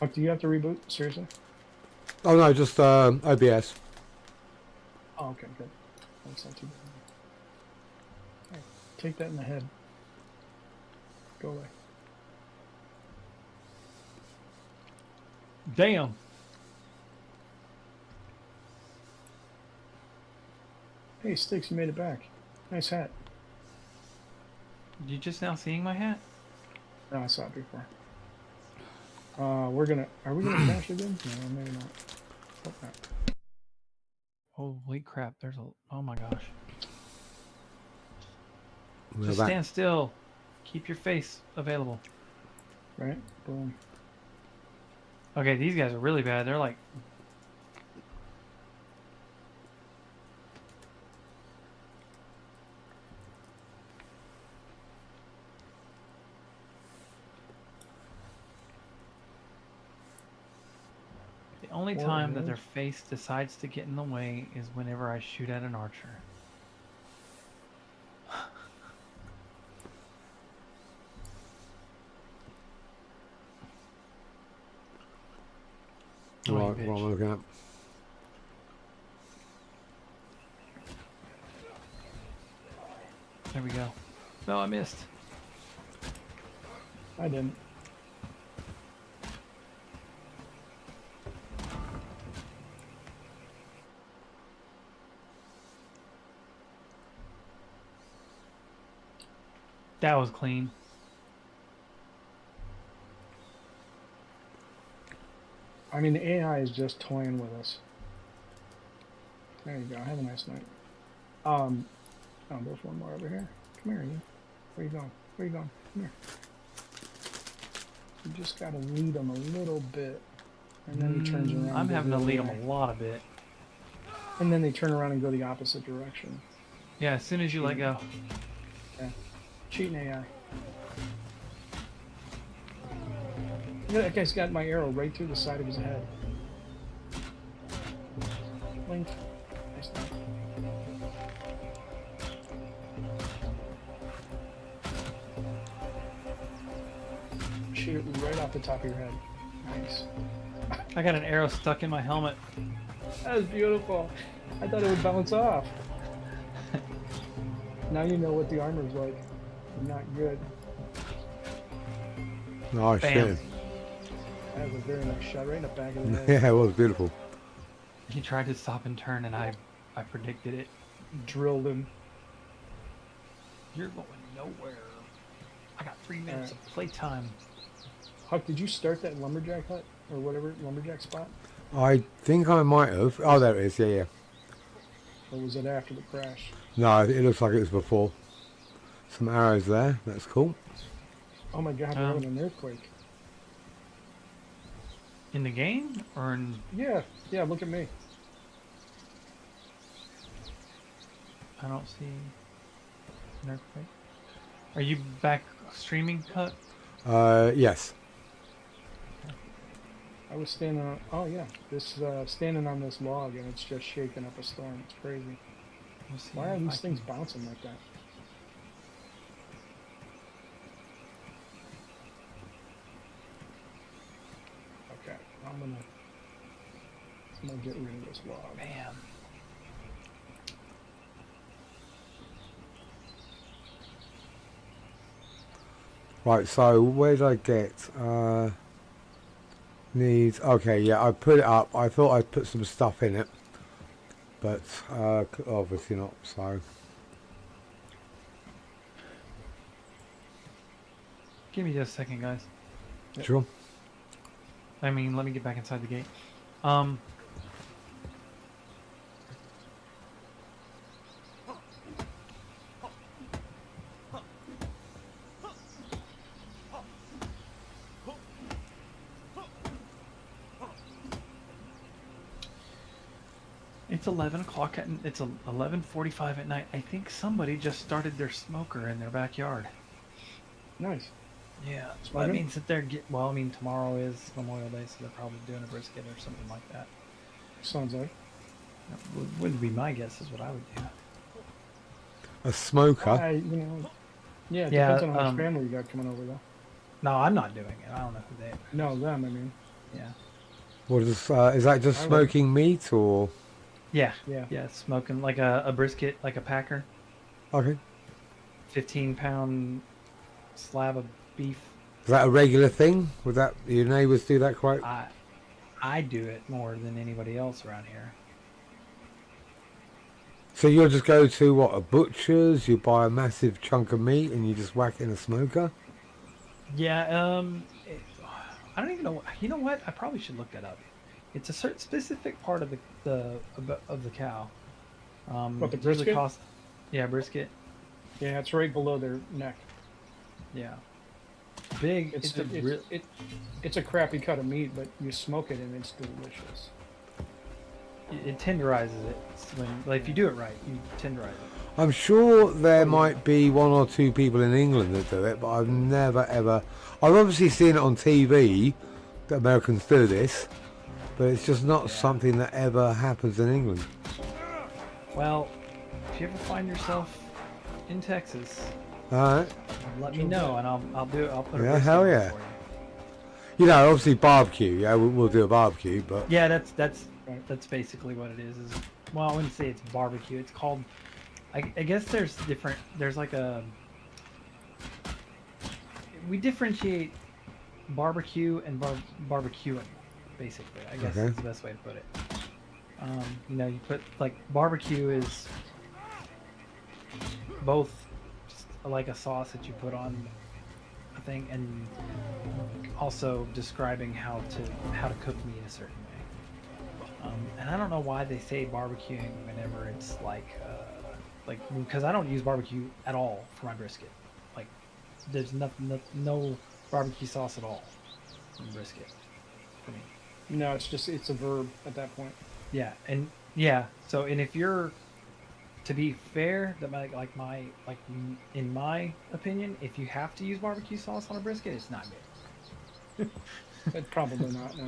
Oh, do you have to reboot? Seriously? Oh no, just OBS. Oh, okay, good. That's not too bad. All right, take that in the head. Go away. Damn. Hey, Sticks, you made it back. Nice hat. You just now seeing my hat? No, I saw it before. Are we gonna crash again? No, maybe not. Hope not. Holy crap, there's a... Oh my gosh. We're Just back. stand still. Keep your face available. Right? Boom. Okay, these guys are really bad. They're like... The only time that their face decides to get in the way is whenever I shoot at an archer. Right, what am I looking at? There we go. No, I missed. I didn't. That was clean. I mean, the AI is just toying with us. There you go. Have a nice night. Oh, there's one more over here. Come here, you. Where you going? Where you going? Come here. You just gotta lead him a little bit, and then he turns around. I'm having to lead them a lot of bit. And then they turn around and go the opposite direction. Yeah, as soon as you let go. Yeah. Cheating AI. Look, that guy's got my arrow right through the side of his head. Link. Nice done. Shoot it right off the top of your head. Nice. I got an arrow stuck in my helmet. That was beautiful. I thought it would bounce off. Now you know what the armor's like. Not good. Nice, Bam. yeah. That was a very nice shot right in the back of the head. Yeah, it was beautiful. He tried to stop and turn, and I predicted it. Drilled him. You're going nowhere. I got 3 minutes of playtime. Huck, did you start that lumberjack hut? Or whatever, lumberjack spot? I think I might have. Oh, there it is. Yeah, yeah. Or was it after the crash? No, it looks like it was before. Some arrows there. That's cool. Oh my god, we're having an earthquake. In the game? Or in... Yeah, yeah, look at me. I don't see an earthquake. Are you back streaming, Cut? Yes. I was standing on, oh yeah, standing on this log and it's just shaking up a storm. It's crazy. Why are these things bouncing like that? Okay, I'm gonna get rid of this log. Man. Right, so where did I get? Needs. Okay, yeah, I put it up. I thought I'd put some stuff in it, but obviously not. So. Give me just a second, guys. Sure. I mean, let me get back inside the gate. It's 11 o'clock at, it's 11:45 at night. I think somebody just started their smoker in their backyard. Nice. Yeah, so that means that they're well, I mean, tomorrow is Memorial Day, so they're probably doing a brisket or something like that. Sounds like. That would be my guess is what I would do. A smoker. You know, yeah, it depends on how much family you got coming over, though. No, I'm not doing it. I don't know who they are. No, them, I mean. Yeah. What is that just I would- smoking meat or? Yeah. Yeah. Yeah. Smoking like a brisket, like a packer, Okay. 15-pound slab of beef. Is that a regular thing? Would that your neighbours do that quite? I I do it more than anybody else around here. So you'll just go to what, a butcher's, you buy a massive chunk of meat and you just whack it in a smoker? Yeah. I don't even know. You know what? I probably should look that up. It's a certain specific part of the cow. What, the it usually brisket? Yeah, brisket. Yeah, it's right below their neck. Yeah. Big. It's a crappy cut of meat, but you smoke it and it's delicious. It tenderizes it. Like if you do it right, you tenderize it. I'm sure there might be one or two people in England that do it, but I've never ever. I've obviously seen it on TV that Americans do this, but it's just not something that ever happens in England. Well, if you ever find yourself in Texas, Alright. let me know and I'll do it. I'll put a Yeah, brisket hell on it yeah. for you. You know, obviously barbecue, yeah, we'll do a barbecue, but Yeah, that's basically what it is. Well, I wouldn't say it's barbecue. It's called. I guess there's different. There's like a. We differentiate barbecue and barbecuing, basically. I guess Okay. is the best way to put it. You know, you put like barbecue is both just like a sauce that you put on a thing, and also describing how to cook meat a certain way. And I don't know why they say barbecuing whenever it's like because I don't use barbecue at all for my brisket. Like there's no barbecue sauce at all in brisket for me. No, it's a verb at that point. Yeah, and yeah. So and if you're to be fair, that in my opinion, if you have to use barbecue sauce on a brisket, it's not good. Probably not. No.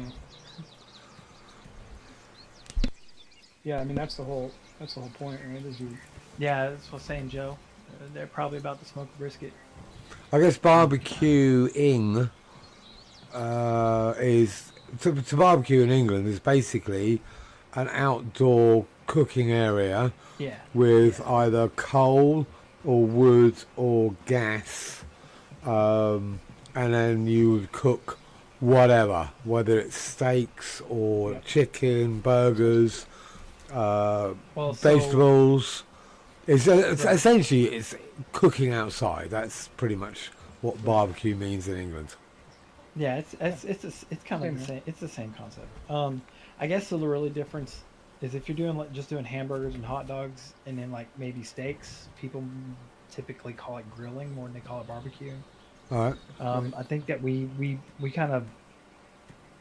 Yeah, I mean that's the whole point, right? Is you Yeah, that's what I'm saying, Joe. They're probably about to smoke a brisket. I guess barbecuing is to barbecue in England is basically an outdoor cooking area Yeah. with either coal or wood or gas, and then you would cook whatever, whether it's steaks or Yep. chicken, burgers, Well, so vegetables. It's Right. essentially it's cooking outside. That's pretty much what barbecue means in England. yeah, it's kind of Same the here. same. It's the same concept. I guess the really difference is if you're doing just doing hamburgers and hot dogs and then like maybe steaks, people typically call it grilling more than they call it barbecuing. All right. I think that we kind of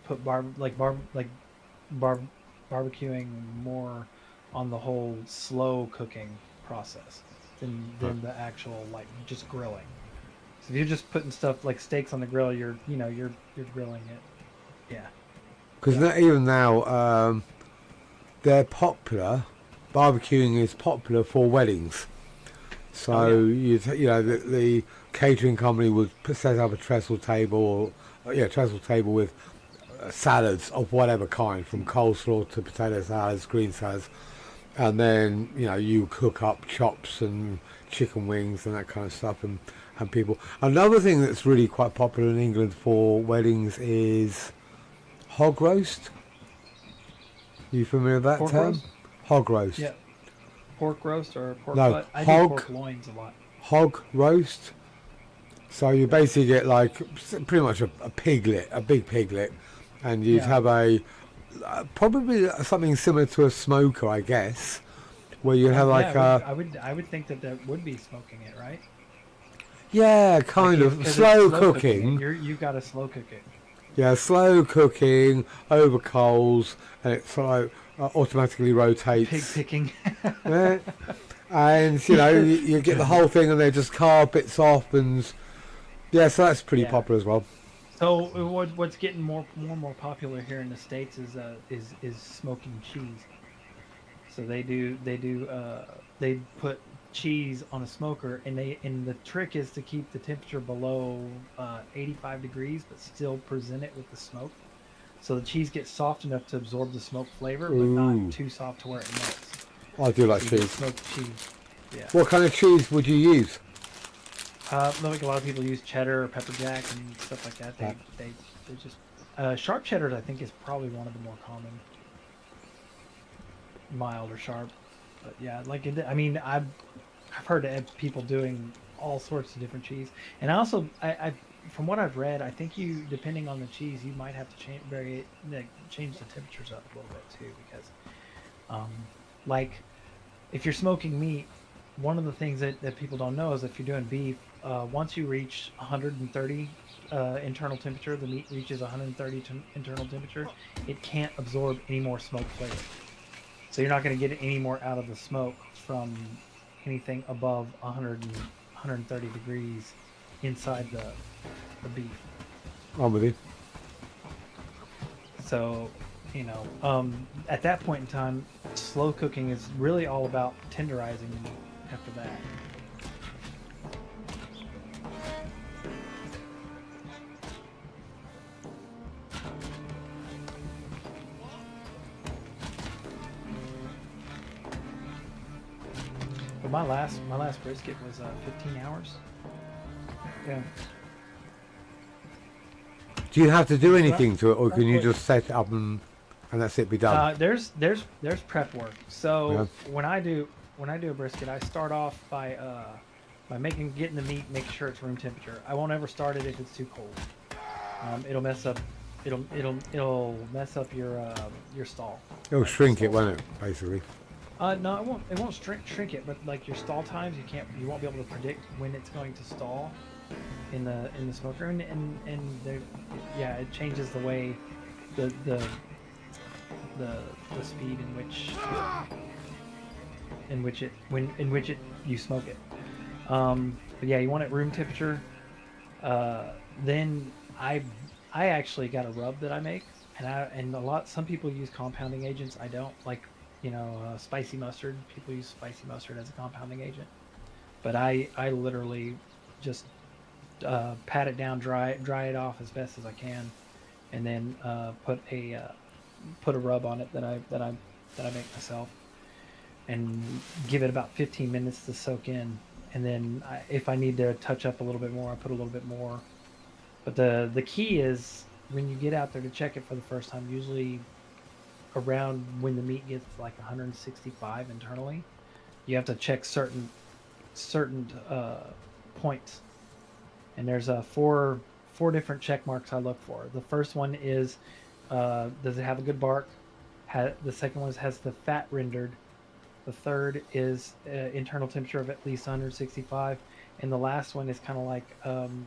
put barbecuing more on the whole slow cooking process than the actual like just grilling. So if you're just putting stuff like steaks on the grill, you're grilling it. Yeah. Because even now, they're popular. Barbecuing is popular for weddings. So Oh, yeah. you know the catering company would set up a trestle table, trestle table with salads of whatever kind, from coleslaw to potato salads, green salads, and then you cook up chops and chicken wings and that kind of stuff, and people. Another thing that's really quite popular in England for weddings is hog roast. You familiar with that Pork term? roast? Hog roast. Yeah. Pork roast or pork No, butt? I do hog. pork loins a lot. Hog roast. So you basically get like pretty much a piglet, a big piglet, and you'd Yeah. have probably something similar to a smoker, I guess, where you have like I would think that would be smoking it, right? kind Like, of 'cause it's slow cooking cooking. it. You've got to slow cook it. Yeah, slow cooking over coals, and it sort of automatically rotates. Pig picking. Yeah. And you get the whole thing, and they just carve bits off, and so that's pretty Yeah. popular as well. So what's getting more and more popular here in the States is smoking cheese. So they put cheese on a smoker, and the trick is to keep the temperature below 85 degrees, but still present it with the smoke. so the cheese gets soft enough to absorb the smoke flavor, but Ooh. not too soft to where it melts. I do like So you get cheese. smoked cheese. Yeah. What kind of cheese would you use? Like a lot of people use cheddar or pepper jack and stuff like that. They just sharp cheddar. I think is probably one of the more common. Mild or sharp, but yeah, like I mean, I've heard of people doing all sorts of different cheese, and I also I from what I've read, I think you depending on the cheese, you might have to change the temperatures up a little bit too, because like if you're smoking meat, one of the things that people don't know is if you're doing beef, once you reach 130 internal temperature, the meat reaches 130 internal temperature, it can't absorb any more smoke flavor. So you're not going to get any more out of the smoke from anything above 130 degrees inside the beef. I'm with you. So, at that point in time, slow cooking is really all about tenderizing after that. But my last brisket was 15 hours. Yeah. Do you have to do anything to it, or can you just set it up and that's it, be done? There's prep work. So when I do a brisket, I start off by getting the meat, making sure it's room temperature. I won't ever start it if it's too cold. It'll mess up mess up your stall. It'll shrink it, won't it? Basically. No, it won't shrink it, but like your stall times, you won't be able to predict when it's going to stall in the smoker, and it changes the way the speed in which you smoke it. But yeah, you want it room temperature. Then I actually got a rub that I make, and some people use compounding agents. I don't like. Spicy mustard. People use spicy mustard as a compounding agent, but I literally just pat it down, dry it off as best as I can, and then put a rub on it that I make myself, and give it about 15 minutes to soak in, and then if I need to touch up a little bit more, I put a little bit more. But the key is when you get out there to check it for the first time, usually around when the meat gets like 165 internally, you have to check certain points, and there's four different check marks I look for. The first one is does it have a good bark? The second one is has the fat rendered. The third is internal temperature of at least 165, and the last one is kind of like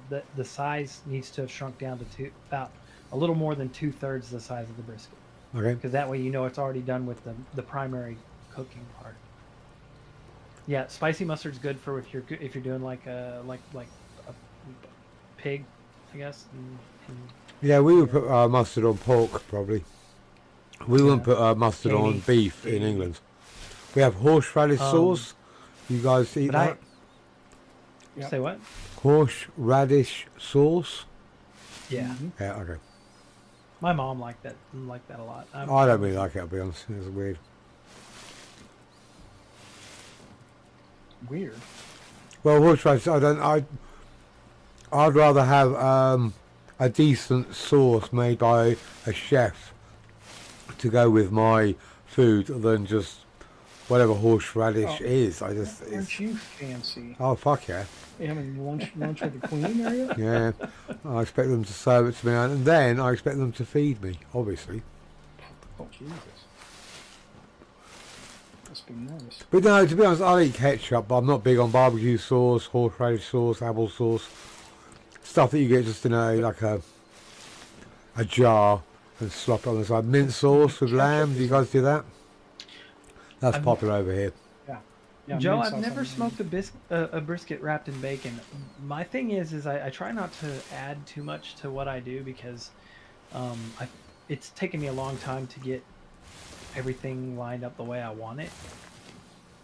the size needs to have shrunk down to about a little more than 2/3 the size of the brisket. Okay. Because that way it's already done with the primary cooking part. Yeah, spicy mustard's good for if you're doing like a pig, I guess. Yeah, we would put mustard on pork probably. We wouldn't put mustard on beef in England. We have horseradish sauce. You guys eat that? Say what? Horseradish sauce. Yeah. Mm-hmm. Yeah. Okay. My mom liked that a lot. I don't really like it, I'll be honest. It's weird. Weird. Well, horseradish, I'd rather have a decent sauce made by a chef to go with my food than just whatever horseradish is. Aren't you fancy? Oh, fuck yeah. You having lunch with the Queen, are you? Yeah. I expect them to serve it to me, and then I expect them to feed me, obviously. Oh, Jesus. Must be nice. But no, to be honest, I'll eat ketchup, but I'm not big on barbecue sauce, horseradish sauce, apple sauce. Stuff that you get just in a jar and slop it on the side. Mint sauce with lamb, do you guys do that? That's popular over here. Yeah, Joe, I've never smoked a brisket wrapped in bacon. My thing is I try not to add too much to what I do because it's taken me a long time to get everything lined up the way I want it.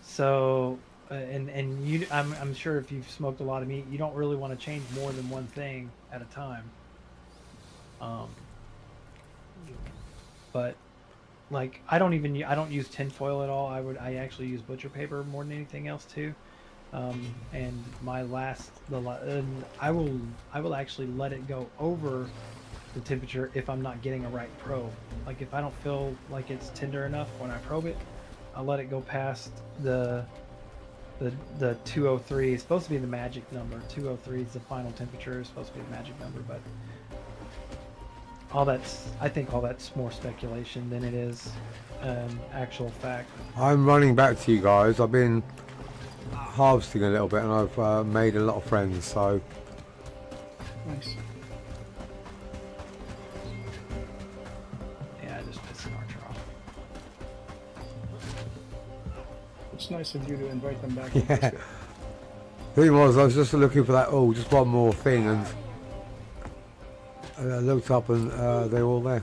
So, I'm sure if you've smoked a lot of meat, you don't really want to change more than one thing at a time. but like I don't use tinfoil at all. I actually use butcher paper more than anything else too. And I will actually let it go over the temperature if I'm not getting a right probe. Like if I don't feel like it's tender enough when I probe it, I'll let it go past the 203. It's supposed to be the magic number. 203 is the final temperature. It's supposed to be the magic number, but I think all that's more speculation than it is an actual fact. I'm running back to you guys. I've been harvesting a little bit and I've made a lot of friends, so Nice. Yeah, I just pissed an archer off. It's nice of you to invite them back. yeah. The thing was, I was just looking for that, just one more thing, and I looked up and they were all there.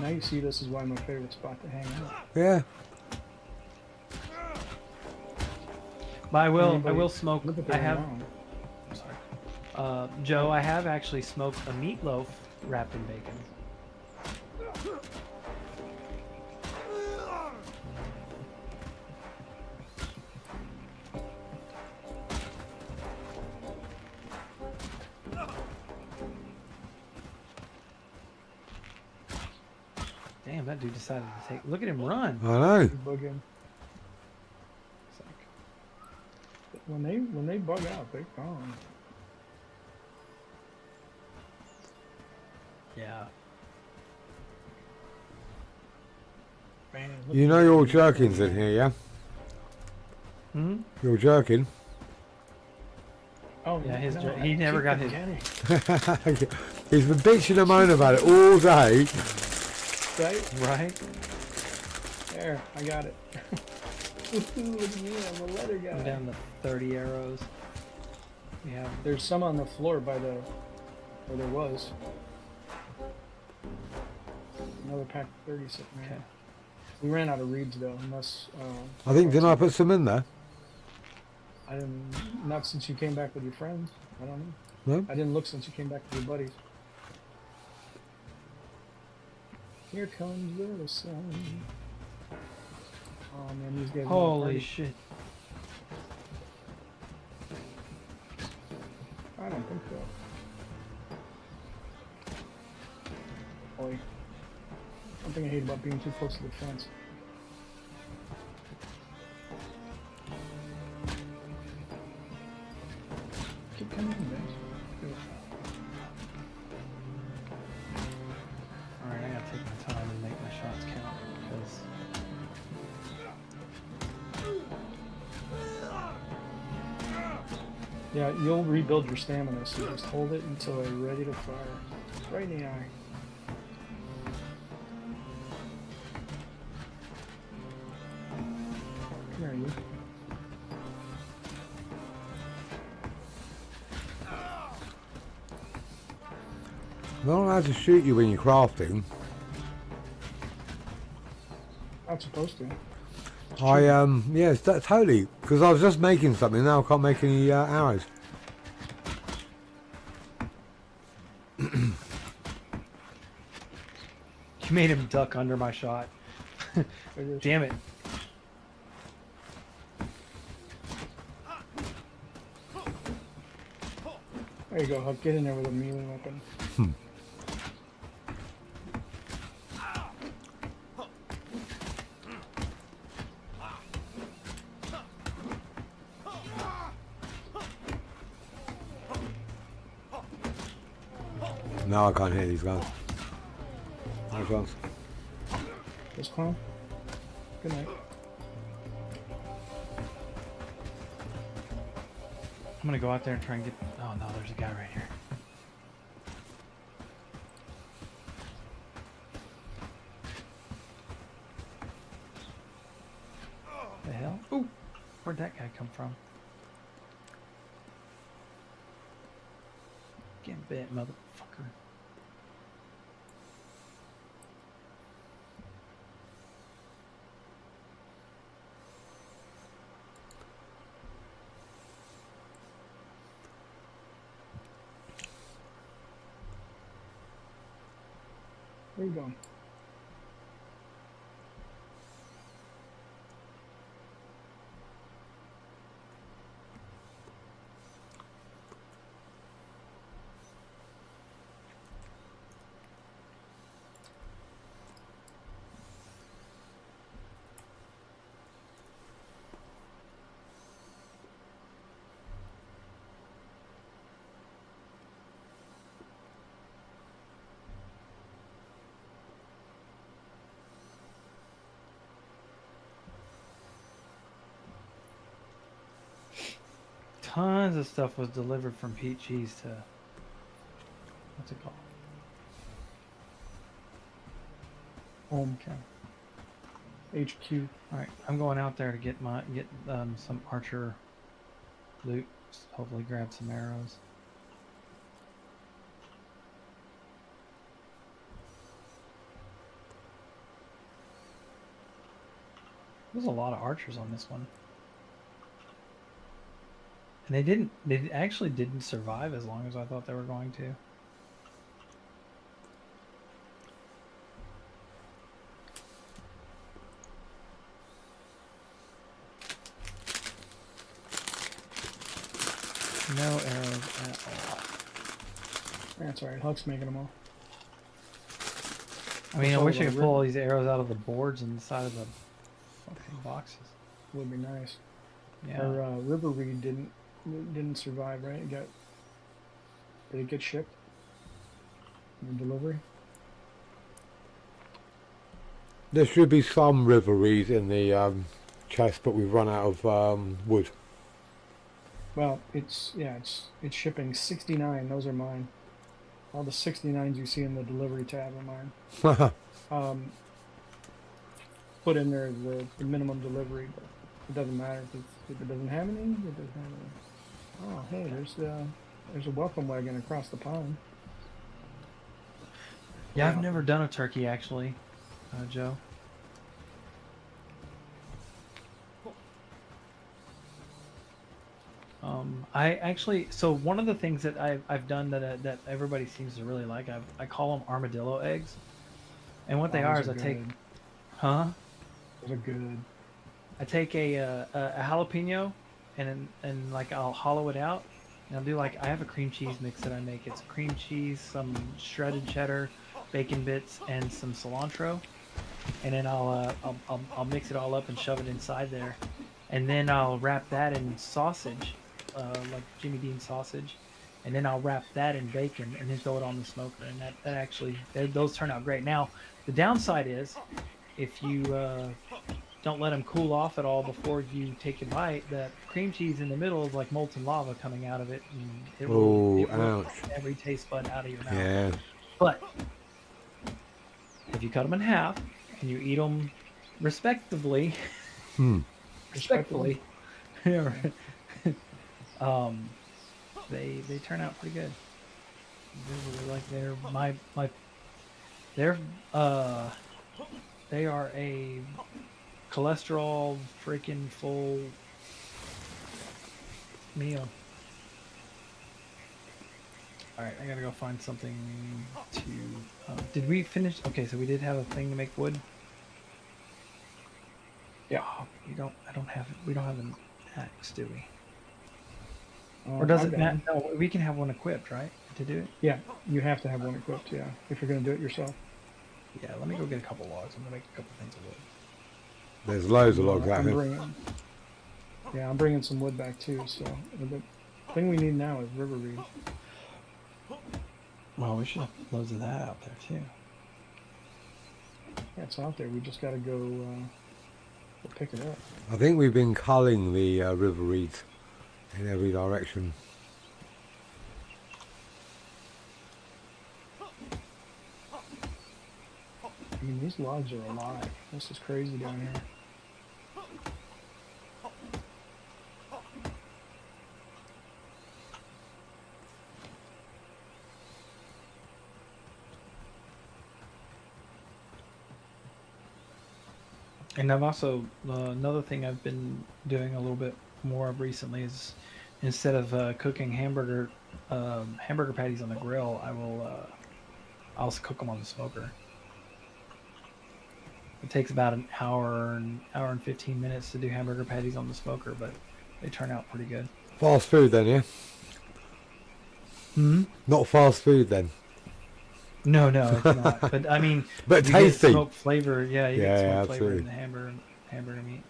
Now you see, this is why my favorite spot to hang out. Yeah. But I will Anybody smoke. look at I their have. own. I'm sorry. Joe, I have actually smoked a meatloaf wrapped in bacon. Damn, that dude decided to take. Look at him run. I know. Bug in. It's like, When they bug out, they're gone. yeah. Man, You know your jerkins in here, yeah? Hmm. Your jerkin. Oh Yeah, his no, he I never keep got his. forgetting. He's been bitching and moaning about it all day. Right Right. there, I got it. Woohoo, look at me, I'm a leather I'm guy. down to 30 arrows. We have. There's some on the floor by the where there was. Another pack of 30 sitting there. Okay. We ran out of reeds though, unless I think, didn't I put some in there? I didn't. Not since you came back with your friends. I don't know. No? I didn't look since you came back with your buddies. Here comes the sun. Oh man, these guys. Holy shit. I don't think so. Boy, one thing I hate about being too close to the fence. Keep coming in, guys. Alright, I gotta take my time and make my shots count because. Yeah, you'll rebuild your stamina, so just hold it until you're ready to fire. Right in the eye. Come here, you. I'm not allowed to shoot you when you're crafting. Not supposed to. Yes, totally. Because I was just making something, now I can't make any arrows. You made him duck under my shot. Damn it. There you go, Huck. Get in there with a melee weapon. No, I can't hear these guys. Nice ones. This clown. Good night. I'm gonna go out there and try and get. Oh no, there's a guy right here. The hell? Ooh, where'd that guy come from? Get bit, motherfucker. Where you going? Tons of stuff was delivered from Pete Cheese to what's it called? Home count. HQ. All right, I'm going out there to get some archer loot. Hopefully, grab some arrows. There's a lot of archers on this one. And they actually didn't survive as long as I thought they were going to. No arrows at all. That's alright, Huck's making them all. I mean, I all wish I the could pull all these arrows out of the boards inside of the fucking boxes. Would be nice. Yeah. Our river reed didn't survive, right? Did it get shipped? In delivery? There should be some river reeds in the chest, but we've run out of wood. Well, it's shipping 69. Those are mine. All the 69s you see in the delivery tab are mine. Put in there the minimum delivery, but it doesn't matter if it doesn't have any. It doesn't have any. Oh, hey, there's a welcome wagon across the pond. Yeah, I've never done a turkey actually, Joe. So one of the things that I've done that everybody seems to really like, I call them armadillo eggs, and what they are is I take, Those are good. I take a jalapeno, and like I'll hollow it out, and I'll do like I have a cream cheese mix that I make. It's cream cheese, some shredded cheddar, bacon bits, and some cilantro, and then I'll mix it all up and shove it inside there, and then I'll wrap that in sausage, like Jimmy Dean sausage, and then I'll wrap that in bacon and then throw it on the smoker, and that actually those turn out great. Now the downside is if you don't let them cool off at all before you take a bite, that cream cheese in the middle is like molten lava coming out of it, and it will ouch. every taste bud out of your mouth. Yeah. But if you cut them in half and you eat them respectively, respectfully, they turn out pretty good. They are a cholesterol freaking full meal. All right, I gotta go find something to. Did we finish? Okay, so we did have a thing to make wood. Yeah. We don't have an axe, do we? Or does it matter? No, we can have one equipped, right? To do it? Yeah, you have to have one equipped, yeah, if you're going to do it yourself. Yeah, let me go get a couple logs. I'm going to make a couple things of wood. There's loads of logs out here. I'm bringing some wood back too, so the thing we need now is river reed. Well, we should have loads of that out there too. Yeah, it's out there. We just got to go pick it up. I think we've been culling the river reeds in every direction. I mean, these logs are alive. This is crazy down here. And I've also another thing I've been doing a little bit more of recently is instead of cooking hamburger patties on the grill, I'll cook them on the smoker. It takes about an hour and 15 minutes to do hamburger patties on the smoker, but they turn out pretty good. Fast food then, yeah? Hmm? Not fast food then. No, it's not. But I mean, But you tasty. get smoke flavor. Yeah, you Yeah, get yeah, smoke flavor in absolutely. the hamburger meat.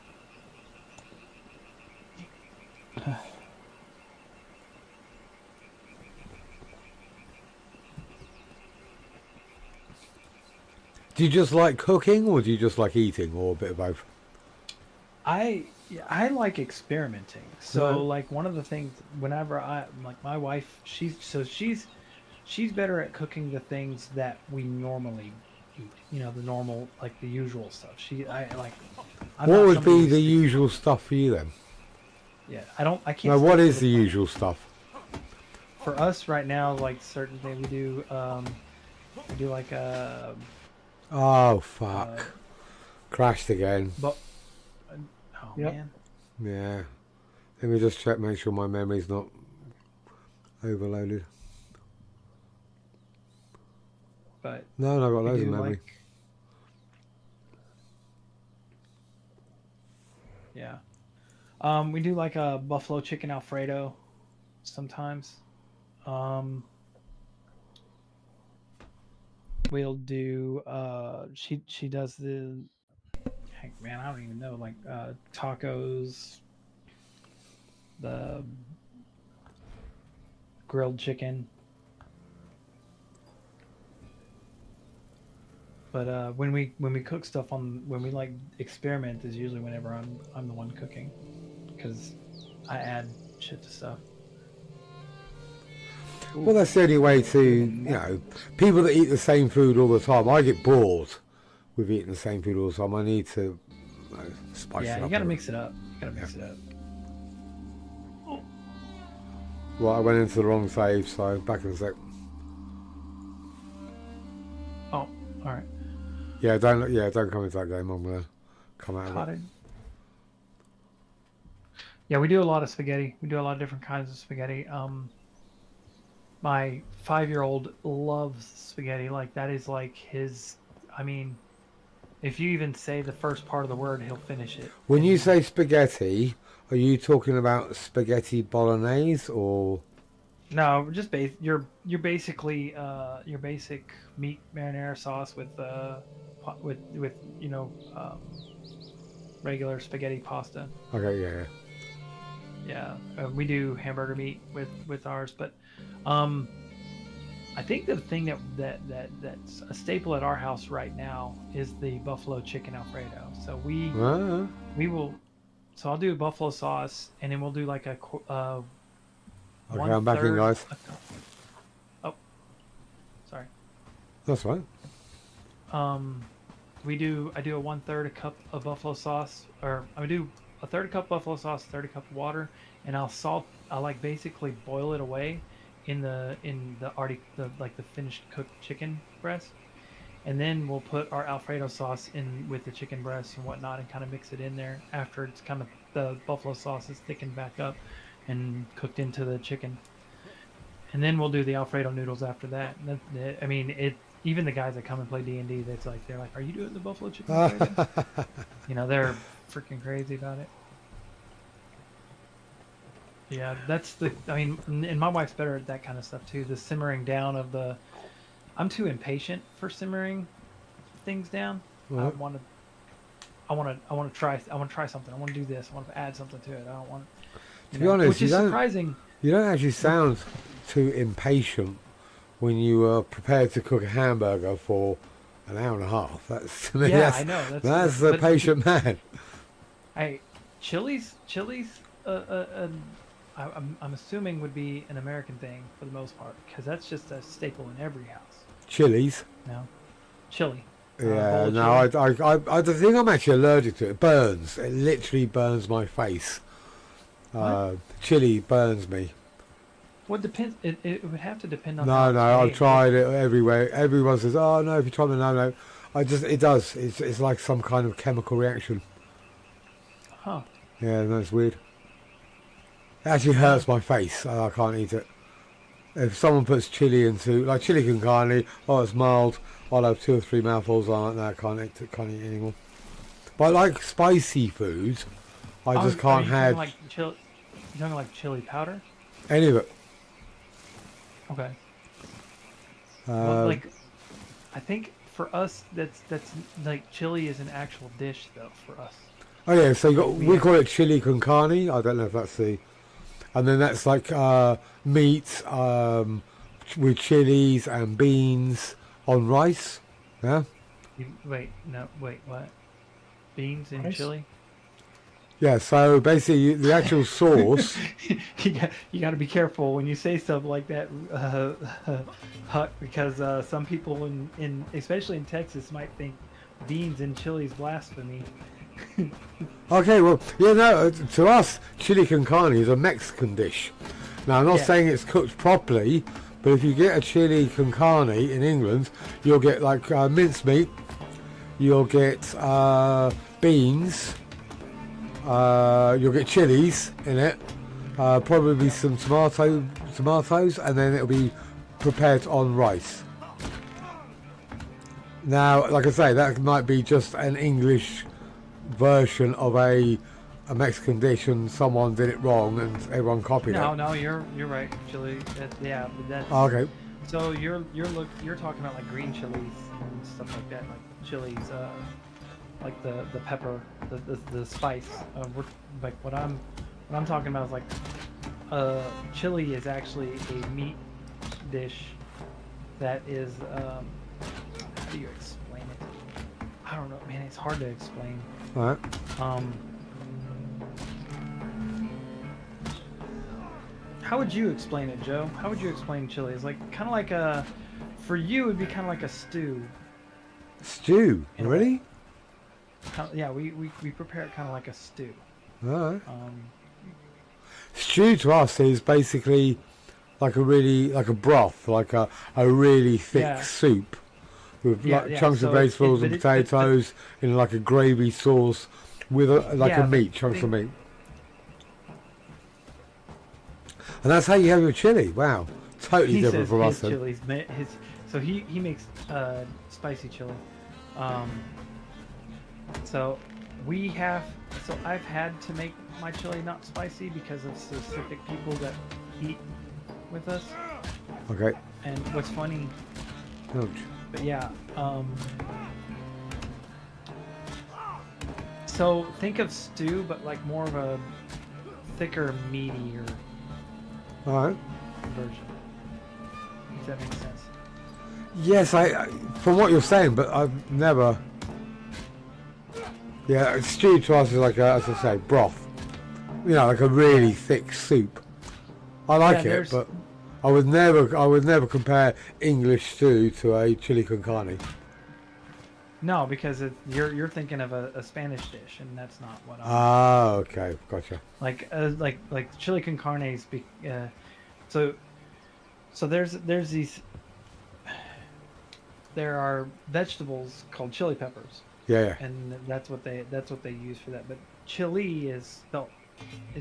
Do you just like cooking, or do you just like eating, or a bit of both? I like experimenting. So Right. like one of the things whenever I like my wife, she's better at cooking the things that we normally eat. You know, the normal like the usual stuff. I like I'm What not would somebody be who the sticks usual stuff for you then? yeah, I can't No, what stick to is the usual stuff? for us right now like certain things we do like Oh, uh fuck. Crashed again. but oh Yep. man. Yeah. Let me just check, make sure my memory's not overloaded. But No, I've got we loads of do memory. like yeah. We do like a buffalo chicken Alfredo sometimes. Um, we'll do she does the heck man, I don't even know, like tacos, the grilled chicken. But when we cook stuff on when we like experiment is usually whenever I'm the one cooking because I add shit to stuff. Well, that's the only way to, people that eat the same food all the time. I get bored with eating the same food all the time. I need to spice it Yeah, up. you gotta a bit. mix it up. You gotta mix it up. Right, I went into the wrong save, so back in a sec. Oh, all right. Yeah, don't come into that game. I'm gonna come out of it. Cottage. Yeah, we do a lot of spaghetti. We do a lot of different kinds of spaghetti. My 5-year-old loves spaghetti. Like that is like his. I mean, if you even say the first part of the word, he'll finish it. When you And say spaghetti, are you talking about spaghetti bolognese or? no, just you're basically your basic meat marinara sauce with with regular spaghetti pasta. Okay, yeah. Yeah, we do hamburger meat with ours, but I think the thing that's a staple at our house right now is the buffalo chicken Alfredo. So Ah, we will, so I'll do buffalo sauce, and then we'll do like a okay, I'm back in, guys. Oh, sorry. That's right. I do a 1/3 a cup of buffalo sauce, or I would do a third cup buffalo sauce, 30 cup of water, and I'll like basically boil it away in the already like the finished cooked chicken breast, and then we'll put our Alfredo sauce in with the chicken breast and whatnot, and kind of mix it in there after it's kind of the buffalo sauce is thickened back up and cooked into the chicken, and then we'll do the Alfredo noodles after that. And I mean it. Even the guys that come and play D&D, they're like, "Are you doing the buffalo chicken Alfredo?" They're freaking crazy about it. Yeah, that's the. I mean, and my wife's better at that kind of stuff too. The simmering down of the. I'm too impatient for simmering things down. I Right. want to. I want to try. I want to try something. I want to do this. I want to add something to it. I don't want. To be honest, which is surprising. You don't actually sound too impatient when you are prepared to cook a hamburger for an hour and a half. That's to me. Yeah, I know. That's a patient man. Chili's. I'm assuming would be an American thing for the most part because that's just a staple in every house. Chilies. No, chili. Yeah, bowl of no, chili. I think I'm actually allergic to it. It burns. It literally burns my face. Chili burns me. Well, it depends. It would have to depend on. No, how no, it's I've made. tried it everywhere. Everyone says, "Oh no, if you try it, no." It does. It's like some kind of chemical reaction. Huh. Yeah, no, it's weird. It actually hurts my face. I can't eat it. if someone puts chili into, like chili con carne, oh it's mild, I'll have 2 or 3 mouthfuls on it, no, I can't eat anymore. But I like spicy foods, I just can't have You talking like chili powder? any of it. Okay. Well, Um, like, I think for us, that's like chili is an actual dish though for us. oh yeah, so we Yeah. call it chili con carne, I don't know if that's the, and then that's like meat with chilies and beans on rice, yeah? Wait, what? Beans and Rice? chili? Yeah, so basically the actual sauce, You got to be careful when you say stuff like that, Huck, because some people in especially in Texas might think beans and chili is blasphemy. okay, well, yeah, no, to us, chili con carne is a Mexican dish. Now, I'm not Yeah. saying it's cooked properly, but if you get a chili con carne in England, you'll get like mincemeat, you'll get beans, you'll get chilies in it, probably some tomatoes, and then it'll be prepared on rice. Now, like I say, that might be just an English version of a Mexican dish, and someone did it wrong, and everyone copied it. No, you're right. Chili, yeah, but that's Oh, okay. so you're talking about like green chilies and stuff like that, like chilies, like the pepper, the spice. Like what I'm talking about is like chili is actually a meat dish that is how do you explain it? I don't know, man. It's hard to explain. All right. How would you explain it, Joe? How would you explain chili? It's like kind of like a, for you, it'd be kind of like a stew. Stew, In a way. really? Yeah, we prepare it kind of like a stew. All right. Um, Stew to us is basically like a broth, like a really thick Yeah. soup with Yeah, like yeah, chunks so of vegetables but and it- but- potatoes in like a gravy sauce with Yeah, a but meat, chunks of think- meat. And that's how you have your chili. Wow, totally he different says from his us. Then. chilies, so he makes spicy chili. So I've had to make my chili not spicy because of specific people that eat with us. Okay. And what's funny, Ouch. but yeah, so think of stew, but like more of a thicker, meatier All right. version. If that makes sense. Yes, I from what you're saying, but I've never. Yeah, stew to us is like as I say, broth. You know, like a really thick soup. I like it, there's- but I would never compare English stew to a chili con carne. No, because you're thinking of a Spanish dish, and that's not what I'm. Ah, okay, gotcha. Like chili con carnes. So there's these. There are vegetables called chili peppers, Yeah. and that's what they use for that. But chili is spelled. I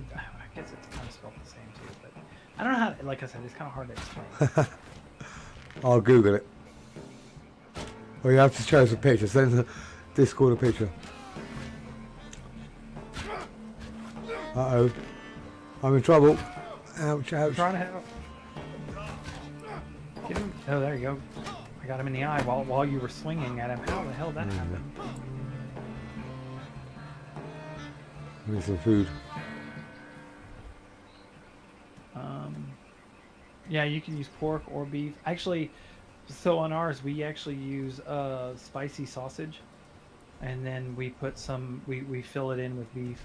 guess it's kind of spelled the same too, but I don't know how. Like I said, it's kind of hard to explain. I'll Google it. Well, you have to show us a picture. Send the Discord a picture. Uh-oh. I'm in trouble. Ouch, I'm ouch. trying to help. Get him. Oh, there you go. I got him in the eye while you were swinging at him. How the hell that happened? I need some food. Yeah, you can use pork or beef. Actually, so on ours, we actually use spicy sausage, and then we put some. We fill it in with beef.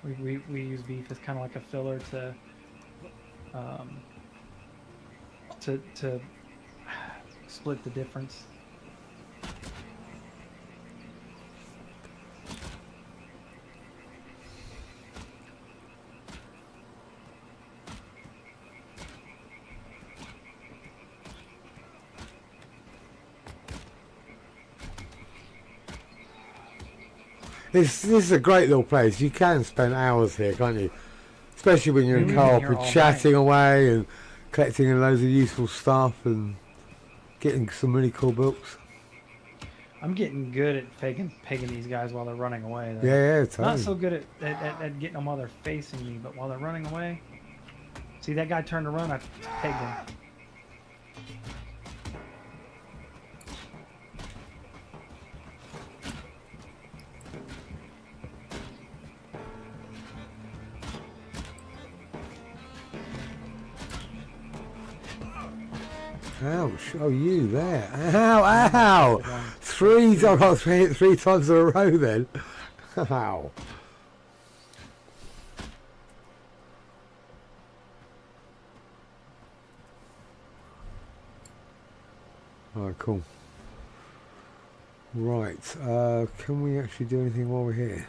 We use beef as kind of like a filler to split the difference. This is a great little place. You can spend hours here, can't you? especially when you're in We've been co-op here and all chatting away and collecting loads of useful stuff and getting some really cool books. I'm getting good at pegging these guys while they're running away. Though. Yeah, Not totally. so good at getting them while they're facing me, but while they're running away. See, that guy turned to run, I pegged him. Ouch! Oh, you there? Ow! Ow! I got three times in a row then. Ow! Alright, cool. Right, can we actually do anything while we're here?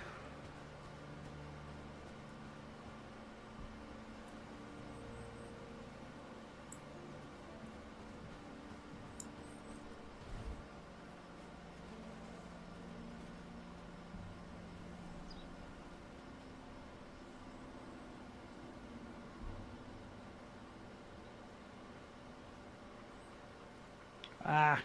Ah.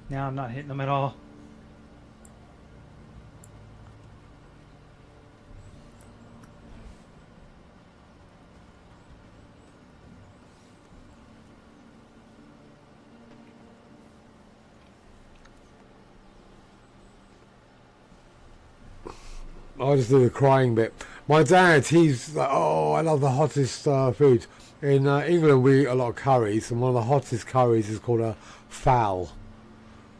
Now I'm not hitting them at all. I'll just do the crying bit. My dad, he's like, oh, I love the hottest food. In England, we eat a lot of curries, and one of the hottest curries is called a fowl.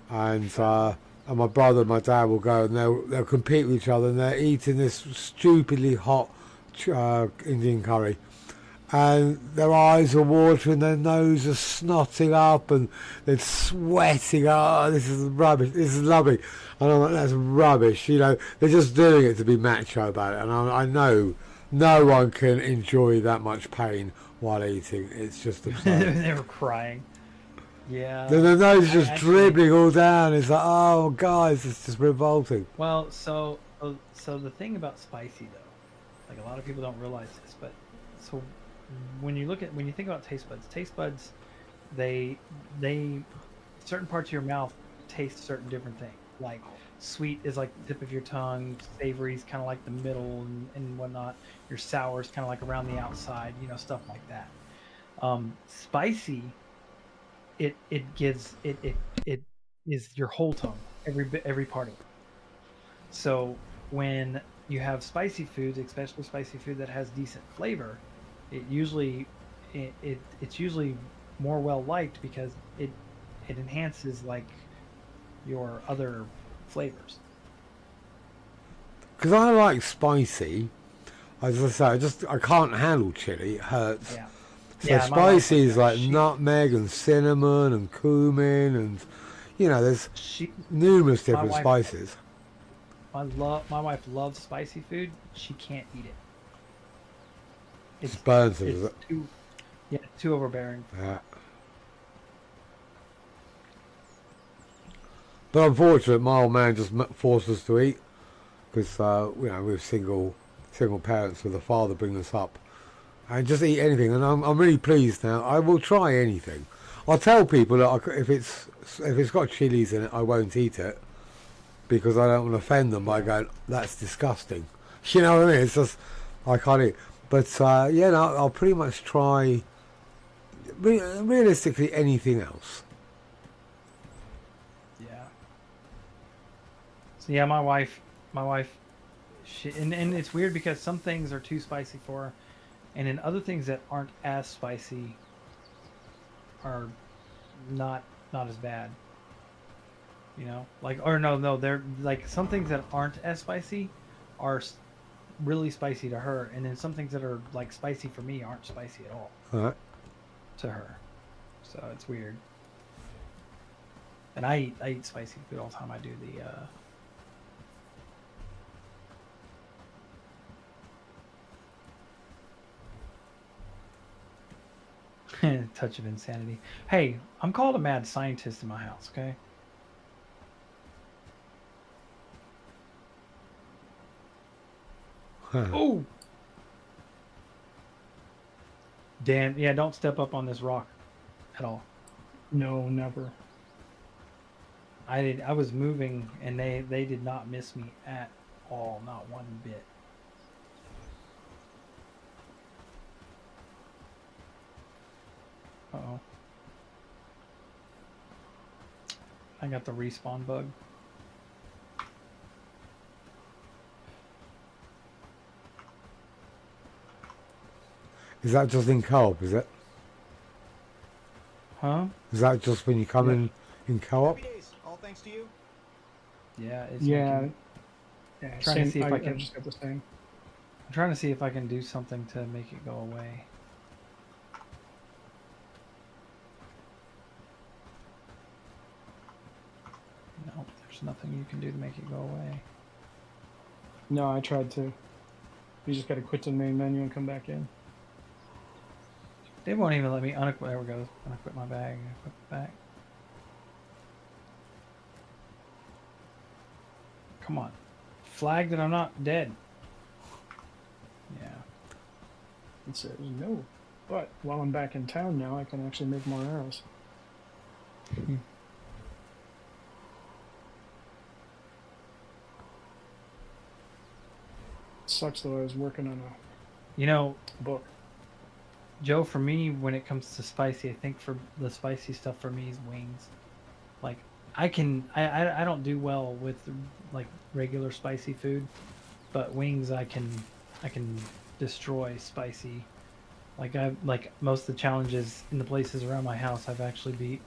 And my brother and my dad will go, and they'll compete with each other, and they're eating this stupidly hot Indian curry. And their eyes are watering, their nose are snotting up, and they're sweating. Oh, this is rubbish. This is lovely. And I'm like, that's rubbish. You know, they're just doing it to be macho about it. And I know no one can enjoy that much pain while eating. It's just absurd. They were crying. Yeah. Their nose is just dribbling all down. It's like, oh, guys, it's just revolting. Well, so the thing about spicy though, like a lot of people don't realize this, but so when you think about taste buds, they certain parts of your mouth taste certain different things. Like sweet is like the tip of your tongue, savory is kind of like the middle and whatnot. Your sour is kind of like around the outside, you know, stuff like that. Spicy, it is your whole tongue, every part of it. So when you have spicy foods, especially spicy food that has decent flavor, it's usually more well liked because it enhances like your other flavors. Because I like spicy. As I say, I can't handle chili. It hurts. Yeah. So Yeah, spicy is like she, nutmeg and cinnamon and cumin and, you know, there's she numerous my different wife spices. my wife loves spicy food. She can't eat it. Just burns it, is It's it? too overbearing. Yeah. But unfortunately, my old man just forced us to eat because, you know, we're single parents with a father bringing us up. And just eat anything, and I'm really pleased now. I will try anything. I'll tell people that if it's got chilies in it, I won't eat it because I don't want to offend them by going, that's disgusting. You know what I mean? It's just I can't eat. But yeah, no, I'll pretty much try realistically anything else. Yeah. So yeah, my wife, and it's weird because some things are too spicy for her, and then other things that aren't as spicy are not as bad. You know, like no, they're like some things that aren't as spicy are really spicy to her, and then some things that are like spicy for me aren't spicy at all All right. to her. So it's weird. And I eat spicy food all the time. I do the touch of insanity. Hey, I'm called a mad scientist in my house, okay? Huh. Oh! Dan, yeah, don't step up on this rock at all. No, never. I was moving and they did not miss me at all, not one bit. Uh-oh. I got the respawn bug. Is that just in co-op, is it? Huh? Is that just when you come in co-op? Happy days. All thanks to you. Yeah, it's Yeah. making- Yeah. Trying to Same, see if I can- just got the same. I'm trying to see if I can do something to make it go away. No, there's nothing you can do to make it go away. No, I tried to. You just got to quit the main menu and come back in. They won't even let me unequip. There we go. Unequip my bag. Equip it back. Come on. Flag that I'm not dead. Yeah. It says no. But while I'm back in town now, I can actually make more arrows. Sucks though, I was working on You know, a book. Joe, for me, when it comes to spicy, I think for the spicy stuff for me is wings. Like, I don't do well with like regular spicy food, but wings I can destroy spicy. Like most of the challenges in the places around my house I've actually beat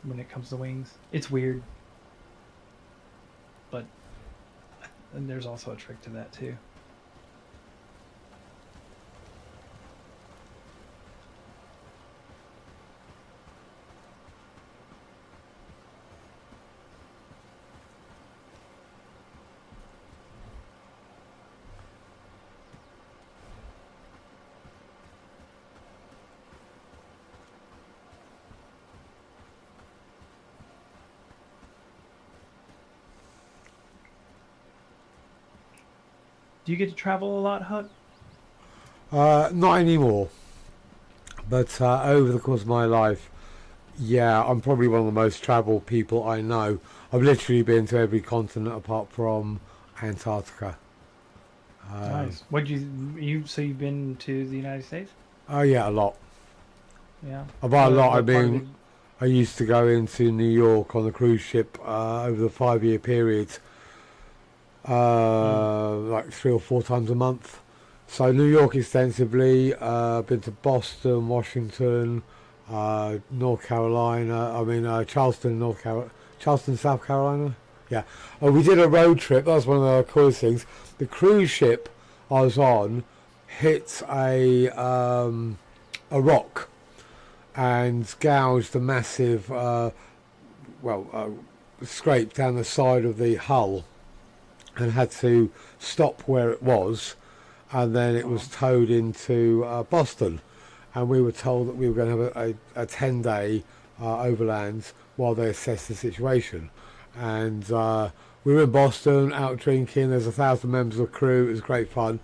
when it comes to wings. It's weird, but and there's also a trick to that too. Do you get to travel a lot, Huck? Not anymore. But over the course of my life, yeah, I'm probably one of the most travelled people I know. I've literally been to every continent apart from Antarctica. Nice. What so you've been to the United States? Oh yeah, a lot. Yeah. By a lot, I What part of mean, I used to go into New York on a cruise ship over the 5-year period, like 3 or 4 times a month. So New York extensively, been to Boston, Washington, North Carolina, Charleston, South Carolina. Yeah. We did a road trip, that was one of the coolest things. The cruise ship I was on hit a rock and gouged a massive scrape down the side of the hull and had to stop where it was, and then it was towed into Boston, and we were told that we were going to have a 10-day overland while they assessed the situation. And we were in Boston out drinking. There's 1,000 members of the crew. It was great fun,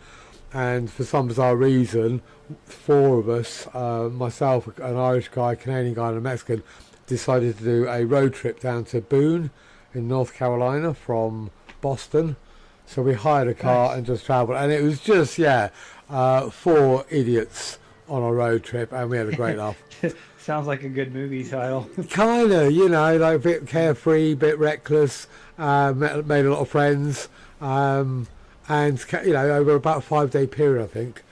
and for some bizarre reason 4 of us, myself, an Irish guy, Canadian guy and a Mexican, decided to do a road trip down to Boone in North Carolina from Boston. So we hired a car and just travelled, and it was just 4 idiots on a road trip, and we had a great laugh. Sounds like a good movie title. Kind of, like a bit carefree, bit reckless, made a lot of friends, and over about a 5-day period, I think.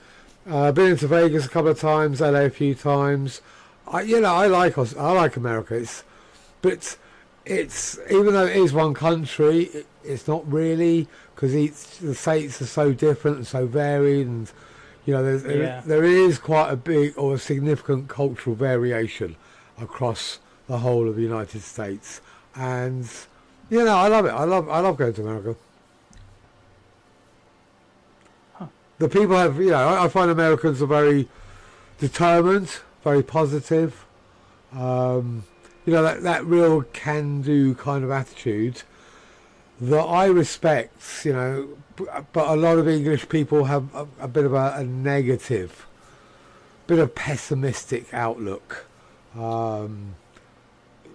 Been into Vegas a couple of times, LA a few times. I like America. But it's even though it is one country, it's not really, because the states are so different and so varied, and You know, Yeah. there is quite a big or a significant cultural variation across the whole of the United States, and you know, I love it. I love going to America. Huh. The people have, you know, I find Americans are very determined, very positive. You know, that real can-do kind of attitude that I respect, you know, but a lot of English people have a bit of a negative, bit of pessimistic outlook. The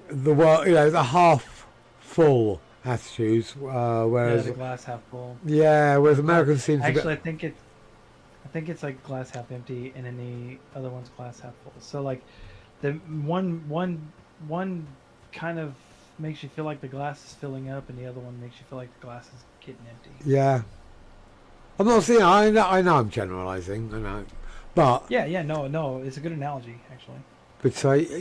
world, you know, the half full attitudes, Yeah, whereas the glass half full. whereas Gla- Americans seem to Actually, be, I think it's like glass half empty, and then the other one's glass half full. So like, the one kind of makes you feel like the glass is filling up, and the other one makes you feel like the glass is getting empty. yeah. I'm not saying I know I'm generalising, I know, but Yeah, no, it's a good analogy actually.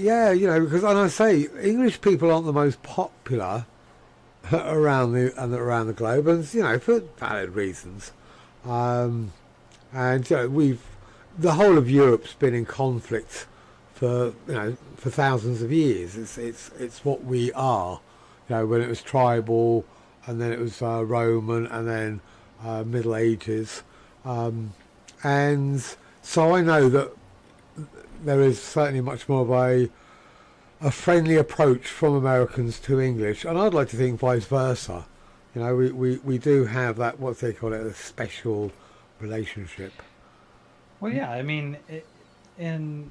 yeah, you know, because and I say English people aren't the most popular around the globe, and you know, for valid reasons. And you know, the whole of Europe's been in conflict for for thousands of years. It's what we are. You know, when it was tribal, and then it was Roman, and then Middle Ages, and so I know that there is certainly much more of a friendly approach from Americans to English, and I'd like to think vice versa. You know, we do have that, what they call it, a special relationship. Well, yeah, I mean, in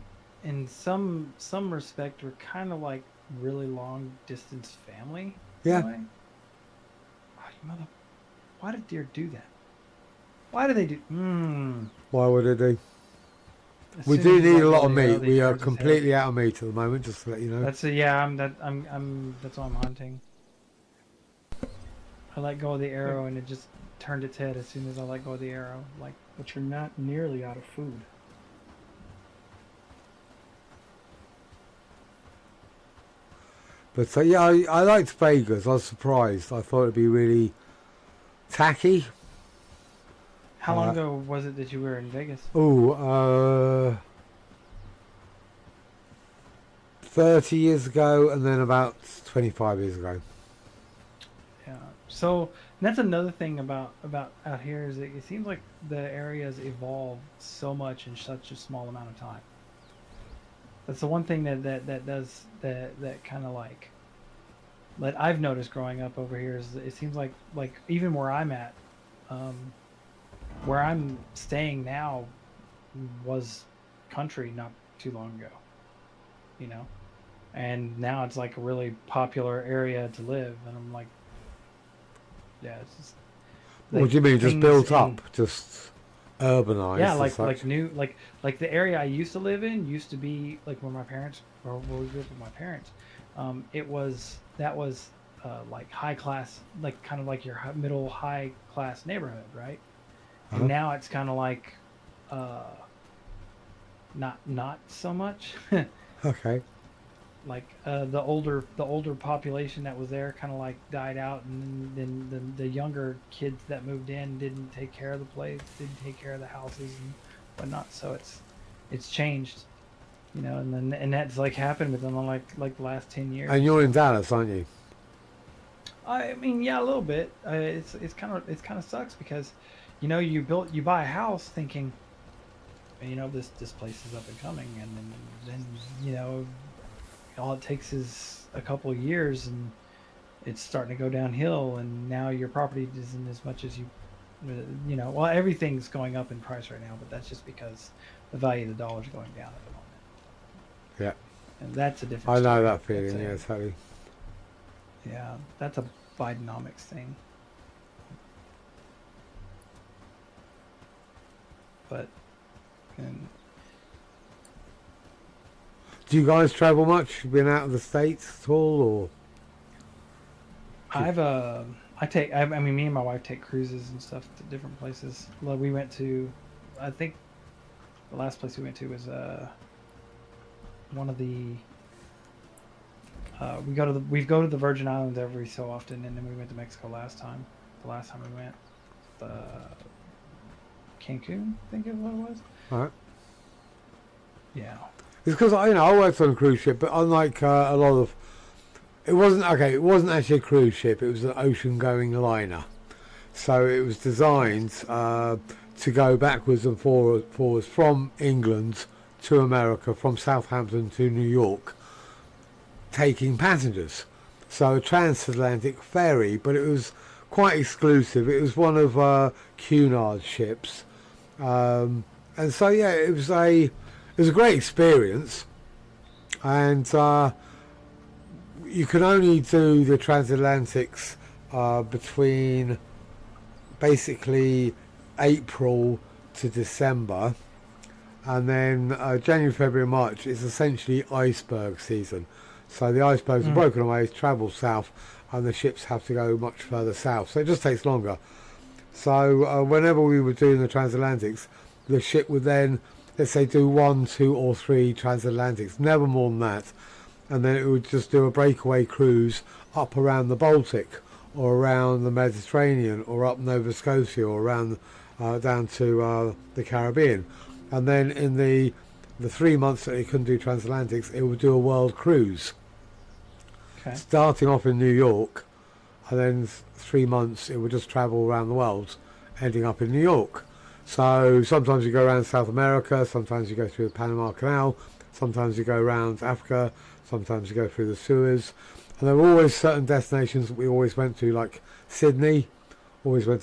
some respect, we're kind of like really long distance family. In Yeah. a way. Oh, you mother! Why did deer do that? Why do they do? Why would it do? As We soon do as you need let a lot go of the arrow, meat. they We are charge his head. completely out of meat at the moment, just to let you know. That's yeah. I'm that's why I'm hunting. I let go of the arrow and it just turned its head as soon as I let go of the arrow. Like, But you're not nearly out of food. But yeah, I liked Vegas. I was surprised. I thought it'd be really tacky. how long ago was it that you were in Vegas? 30 years ago, and then about 25 years ago. Yeah. So that's another thing about out here is that it seems like the areas evolve so much in such a small amount of time. That's the one thing that does that kind of like that I've noticed growing up over here is that it seems like even where I'm at, where I'm staying now, was country not too long ago. You know, and now it's like a really popular area to live, and I'm like, yeah, it's just. What do you mean, just things built in- up, just urbanised? Yeah, as like such? new like the area I used to live in used to be like where my parents or where we lived with my parents. It was that was like high class, like kind of like your middle high class neighborhood, right? Uh-huh. And now it's kind of like not so much. Okay. Like the older population that was there kind of like died out, and then the younger kids that moved in didn't take care of the place, didn't take care of the houses and whatnot. So it's changed, you know, and that's like happened within like the last 10 years. And you're in Dallas, aren't you? I mean, yeah, a little bit. It's kind of sucks because, you know, you buy a house thinking, you know, this place is up and coming, and then you know, all it takes is a couple of years and it's starting to go downhill, and now your property isn't as much as you know, well, everything's going up in price right now, but that's just because the value of the dollar is going down at the moment, Yeah. and that's a different I know story. that feeling, That's yeah, totally. yeah, that's a Bidenomics thing. But and Do you guys travel much? Been out of the States at all, or? I mean, me and my wife take cruises and stuff to different places. Like, we went to, I think the last place we went to was one of the we go to the Virgin Islands every so often, and then we went to Mexico last time. The last time we went, Cancun, I think is what it was. Right. Yeah. It's because I worked on a cruise ship, but unlike a lot of, it wasn't actually a cruise ship. It was an ocean-going liner, so it was designed to go backwards and forwards from England to America, from Southampton to New York, taking passengers. So a transatlantic ferry, but it was quite exclusive. It was one of Cunard's ships, and so yeah, it was a great experience, and you can only do the transatlantics between basically April to December, and then January, February, March is essentially iceberg season. So the icebergs are broken away, travel south, and the ships have to go much further south. So it just takes longer. So whenever we were doing the transatlantics, the ship would then, let's say, do 1, 2, or 3 transatlantics, never more than that. And then it would just do a breakaway cruise up around the Baltic, or around the Mediterranean, or up Nova Scotia, or around down to the Caribbean. And then in the 3 months that it couldn't do transatlantics, it would do a world cruise. Okay. Starting off in New York, and then 3 months it would just travel around the world, ending up in New York. So sometimes you go around South America, sometimes you go through the Panama Canal, sometimes you go around Africa, sometimes you go through the Suez. And there were always certain destinations that we always went to, like Sydney, always went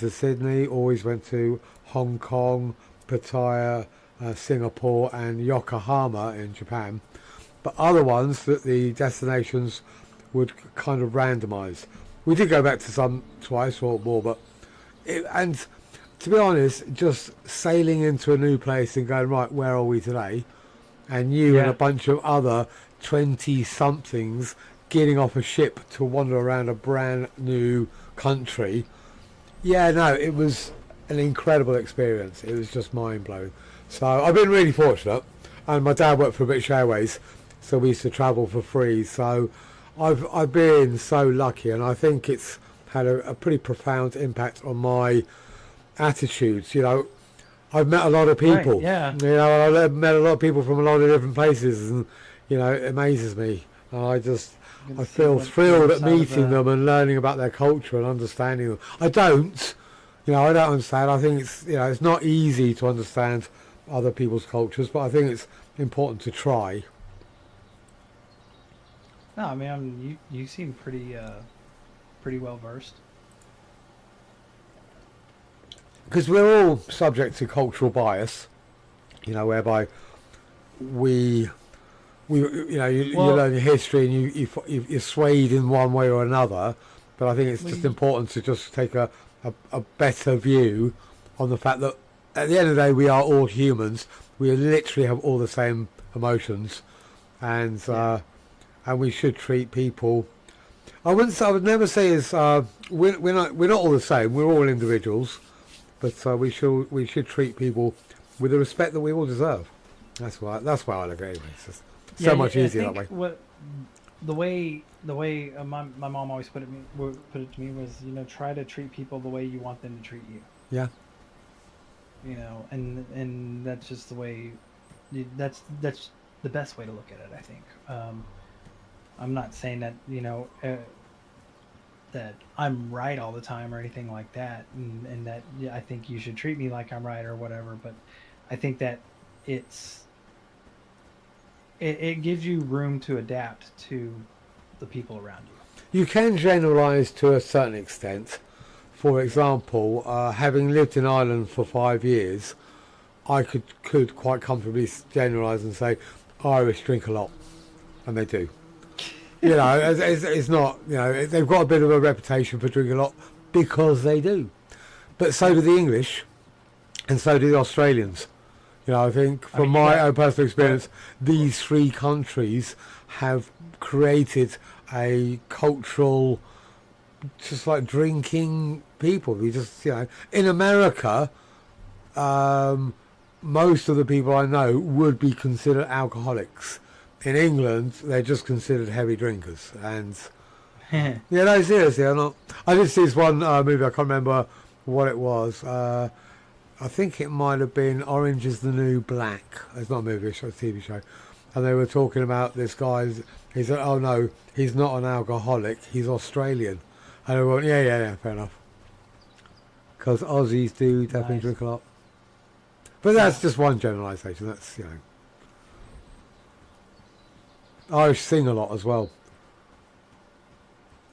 to Hong Kong, Pattaya, Singapore and Yokohama in Japan. But other ones, that the destinations would kind of randomise. We did go back to some twice or more, but and to be honest, just sailing into a new place and going, right, where are we today? And you and a bunch of other 20-somethings getting off a ship to wander around a brand new country. Yeah, no, it was an incredible experience. It was just mind-blowing. So I've been really fortunate, and my dad worked for British Airways, so we used to travel for free. So I've been so lucky, and I think it's had a pretty profound impact on my attitudes. You know, I've met a lot of people. Right, yeah. You know, I've met a lot of people from a lot of different places, and you know, it amazes me. And I feel thrilled at meeting them and learning about their culture and understanding them. I don't understand. I think it's not easy to understand other people's cultures, but I think it's important to try. No, I mean, you seem pretty well versed. Because we're all subject to cultural bias, you know, whereby you learn your history and you're swayed in one way or another. But I think it's just important to just take a better view on the fact that at the end of the day, we are all humans. We literally have all the same emotions, and we should treat people. I would never say we're not all the same. We're all individuals, but we should treat people with the respect that we all deserve. That's why I look at it. It's just so much easier that way. The way my mom always put it to me was, try to treat people the way you want them to treat you. Yeah. And that's just the way. That's the best way to look at it, I think. I'm not saying that that I'm right all the time or anything like that, and that I think you should treat me like I'm right or whatever. But I think that it gives you room to adapt to the people around you. You can generalise to a certain extent. For example, having lived in Ireland for 5 years, I could quite comfortably generalise and say Irish drink a lot, and they do. It's not, they've got a bit of a reputation for drinking a lot because they do. But so do the English, and so do the Australians. I think from my own personal experience, these 3 countries have created a cultural, just like drinking people. We just, in America, most of the people I know would be considered alcoholics. In England, they're just considered heavy drinkers. And seriously, I'm not. I did see this one movie. I can't remember what it was. I think it might have been Orange is the New Black. It's not a movie, it's a TV show. And they were talking about this guy's. He said, "Oh no, he's not an alcoholic. He's Australian." And I went, "Yeah, fair enough." Because Aussies do definitely Nice. drink a lot. But that's just one generalisation. That's Irish sing a lot as well.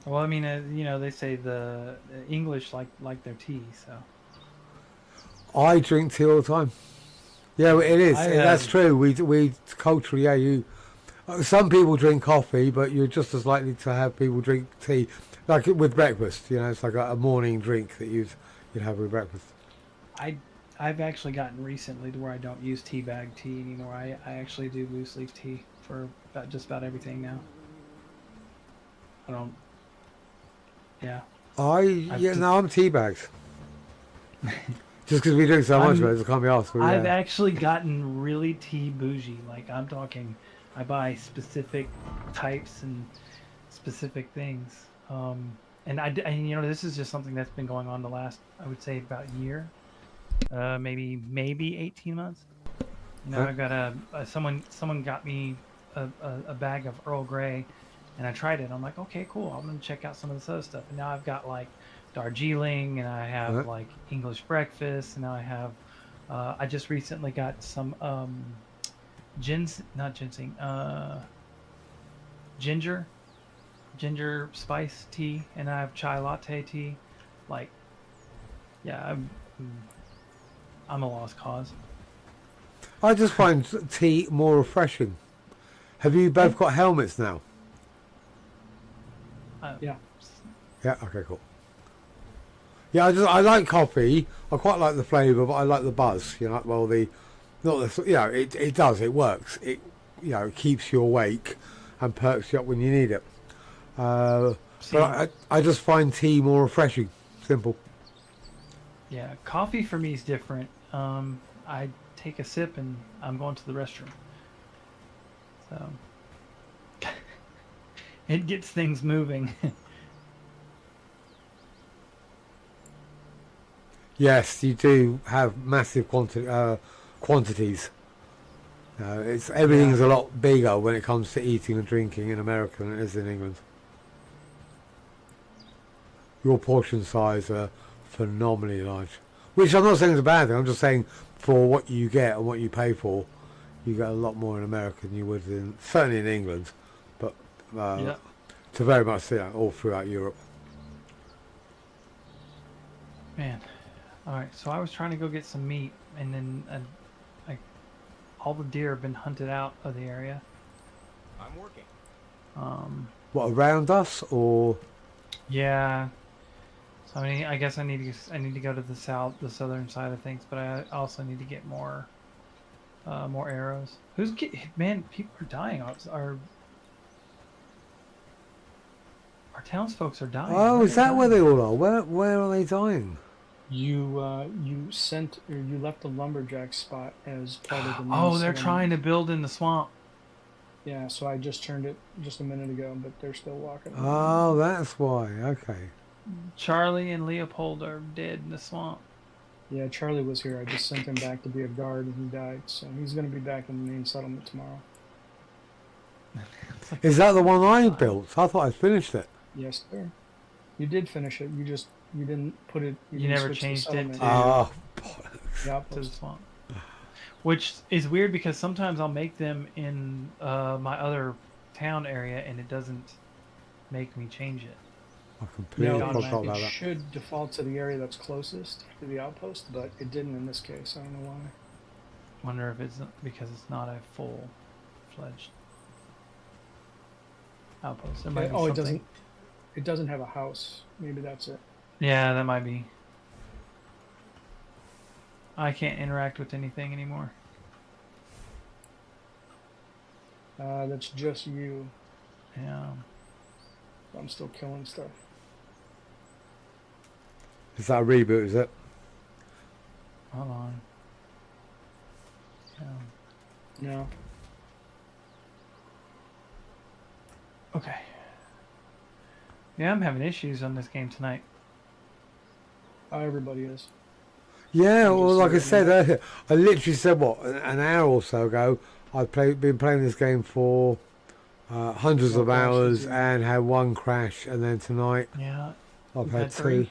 Well, I mean, they say the English like their tea, so. I drink tea all the time. Yeah, well, it is. That's have- true. We culturally, you. Some people drink coffee, but you're just as likely to have people drink tea, like with breakfast. It's like a morning drink that you'd have with breakfast. I've actually gotten recently to where I don't use tea bag tea anymore. I actually do loose leaf tea for just about everything now. I don't. Yeah. I'm tea bags. Just because we drink so much of it, it can't be asked. I've actually gotten really tea bougie. Like I'm talking, I buy specific types and specific things. And this is just something that's been going on the last, I would say, about year, maybe 18 months. I got someone got me a bag of Earl Grey, and I tried it. I'm like, okay, cool. I'm gonna check out some of this other stuff. And now I've got like Darjeeling, and I have like English breakfast, and now I have. I just recently got some ginger spice tea, and I have chai latte tea. Like, yeah, I'm a lost cause. I just find tea more refreshing. Have you both got helmets now? Yeah. Yeah. Okay. Cool. Yeah, I like coffee. I quite like the flavour, but I like the buzz. It does. It works. It keeps you awake and perks you up when you need it. But I just find tea more refreshing. Simple. Yeah, coffee for me is different. I take a sip and I'm going to the restroom. So it gets things moving. Yes, you do have massive quantities. Everything's a lot bigger when it comes to eating and drinking in America than it is in England. Your portion size are phenomenally large. Which I'm not saying is a bad thing, I'm just saying for what you get and what you pay for, you get a lot more in America than you would certainly in England, but to very much all throughout Europe. Man. Alright, so I was trying to go get some meat, and then all the deer have been hunted out of the area. I'm working. What, around us, or? Yeah. So I guess I need to go to the southern side of things, but I also need to get more arrows. Man, people are dying. Our townsfolk are dying. Oh, is that where they all are? Where are they dying? You left the lumberjack spot as part of the main Oh, they're settlement. trying to build in the swamp. Yeah, so I just turned it just a minute ago, but they're still walking. Oh, that's why. Okay. Charlie and Leopold are dead in the swamp. Yeah, Charlie was here. I just sent him back to be a guard, and he died. So he's going to be back in the main settlement tomorrow. Is that the one I built? I thought I'd finished it. Yes, sir. You did finish it. You didn't put it. You didn't never switch the changed it settlement. to- Oh, Yeah, To the swamp. Which is weird because sometimes I'll make them in my other town area, and it doesn't make me change it. I completely no, forgot about it that. should default to the area that's closest to the outpost, but it didn't in this case. I don't know why. Wonder if it's because it's not a full-fledged outpost. There might be It something. doesn't. It doesn't have a house. Maybe that's it. Yeah, that might be. I can't interact with anything anymore. That's just you. Yeah. I'm still killing stuff. Is that a reboot, is it? Hold on. Yeah. No. Okay. Yeah, I'm having issues on this game tonight. Everybody is. Yeah, and well, just like I see what said earlier, I literally said, what, an hour or so ago, been playing this game for hundreds no of crashes. hours Yeah. and had one crash, and then tonight Yeah. I've You've had had three?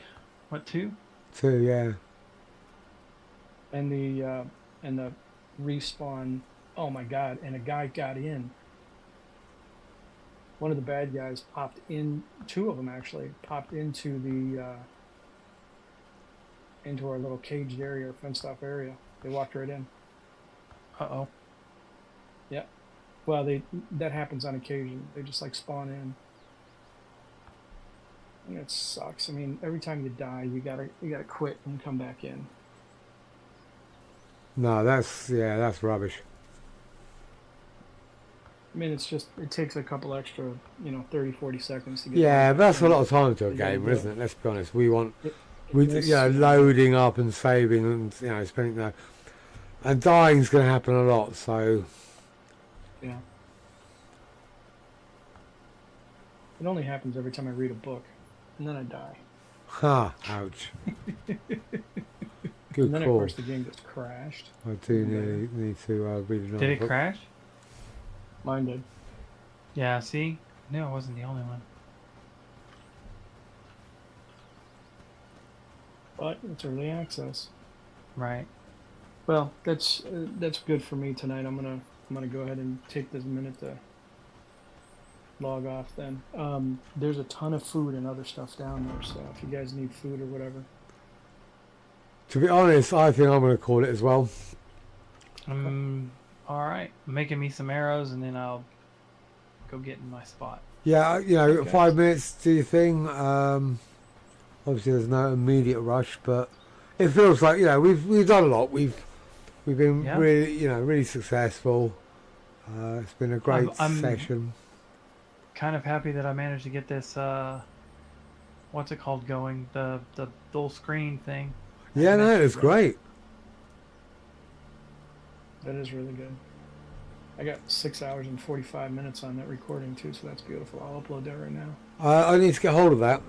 What, two? two, yeah. And the respawn. Oh my god! And a guy got in. One of the bad guys popped in. Two of them actually popped into into our little caged area, or fenced off area. They walked right in. Uh-oh. Yeah. Well, that happens on occasion. They just like spawn in. And it sucks. I mean, every time you die, you gotta quit and come back in. No, that's rubbish. I mean, it takes a couple extra, 30, 40 seconds to get. Yeah, back but that's a in. lot of time to a You gotta gamer, do it. isn't it? Let's be honest. We want, In this, loading up and saving and, spending that. And dying's going to happen a lot, so. Yeah. It only happens every time I read a book, and then I die. Ha, ouch. Good And then, of call. course, the game gets crashed. I do need to read another Did it book. crash? Mine did. Yeah, see? I knew I wasn't the only one. But it's early access. Right. Well, that's good for me tonight. I'm gonna go ahead and take this minute to log off. Then there's a ton of food and other stuff down there. So if you guys need food or whatever, To be honest, I think I'm going to call it as well. All right. Making me some arrows, and then I'll go get in my spot. Yeah, Okay. 5 minutes, do you think? Obviously, there's no immediate rush, but it feels like we've done a lot. We've been Yeah. really successful. It's been a great I'm session. kind of happy that I managed to get this. What's it called? Going the dual screen thing. Yeah, no, Actually, it's great. that is really good. I got 6 hours and 45 minutes on that recording too, so that's beautiful. I'll upload that right now. I need to get hold of that.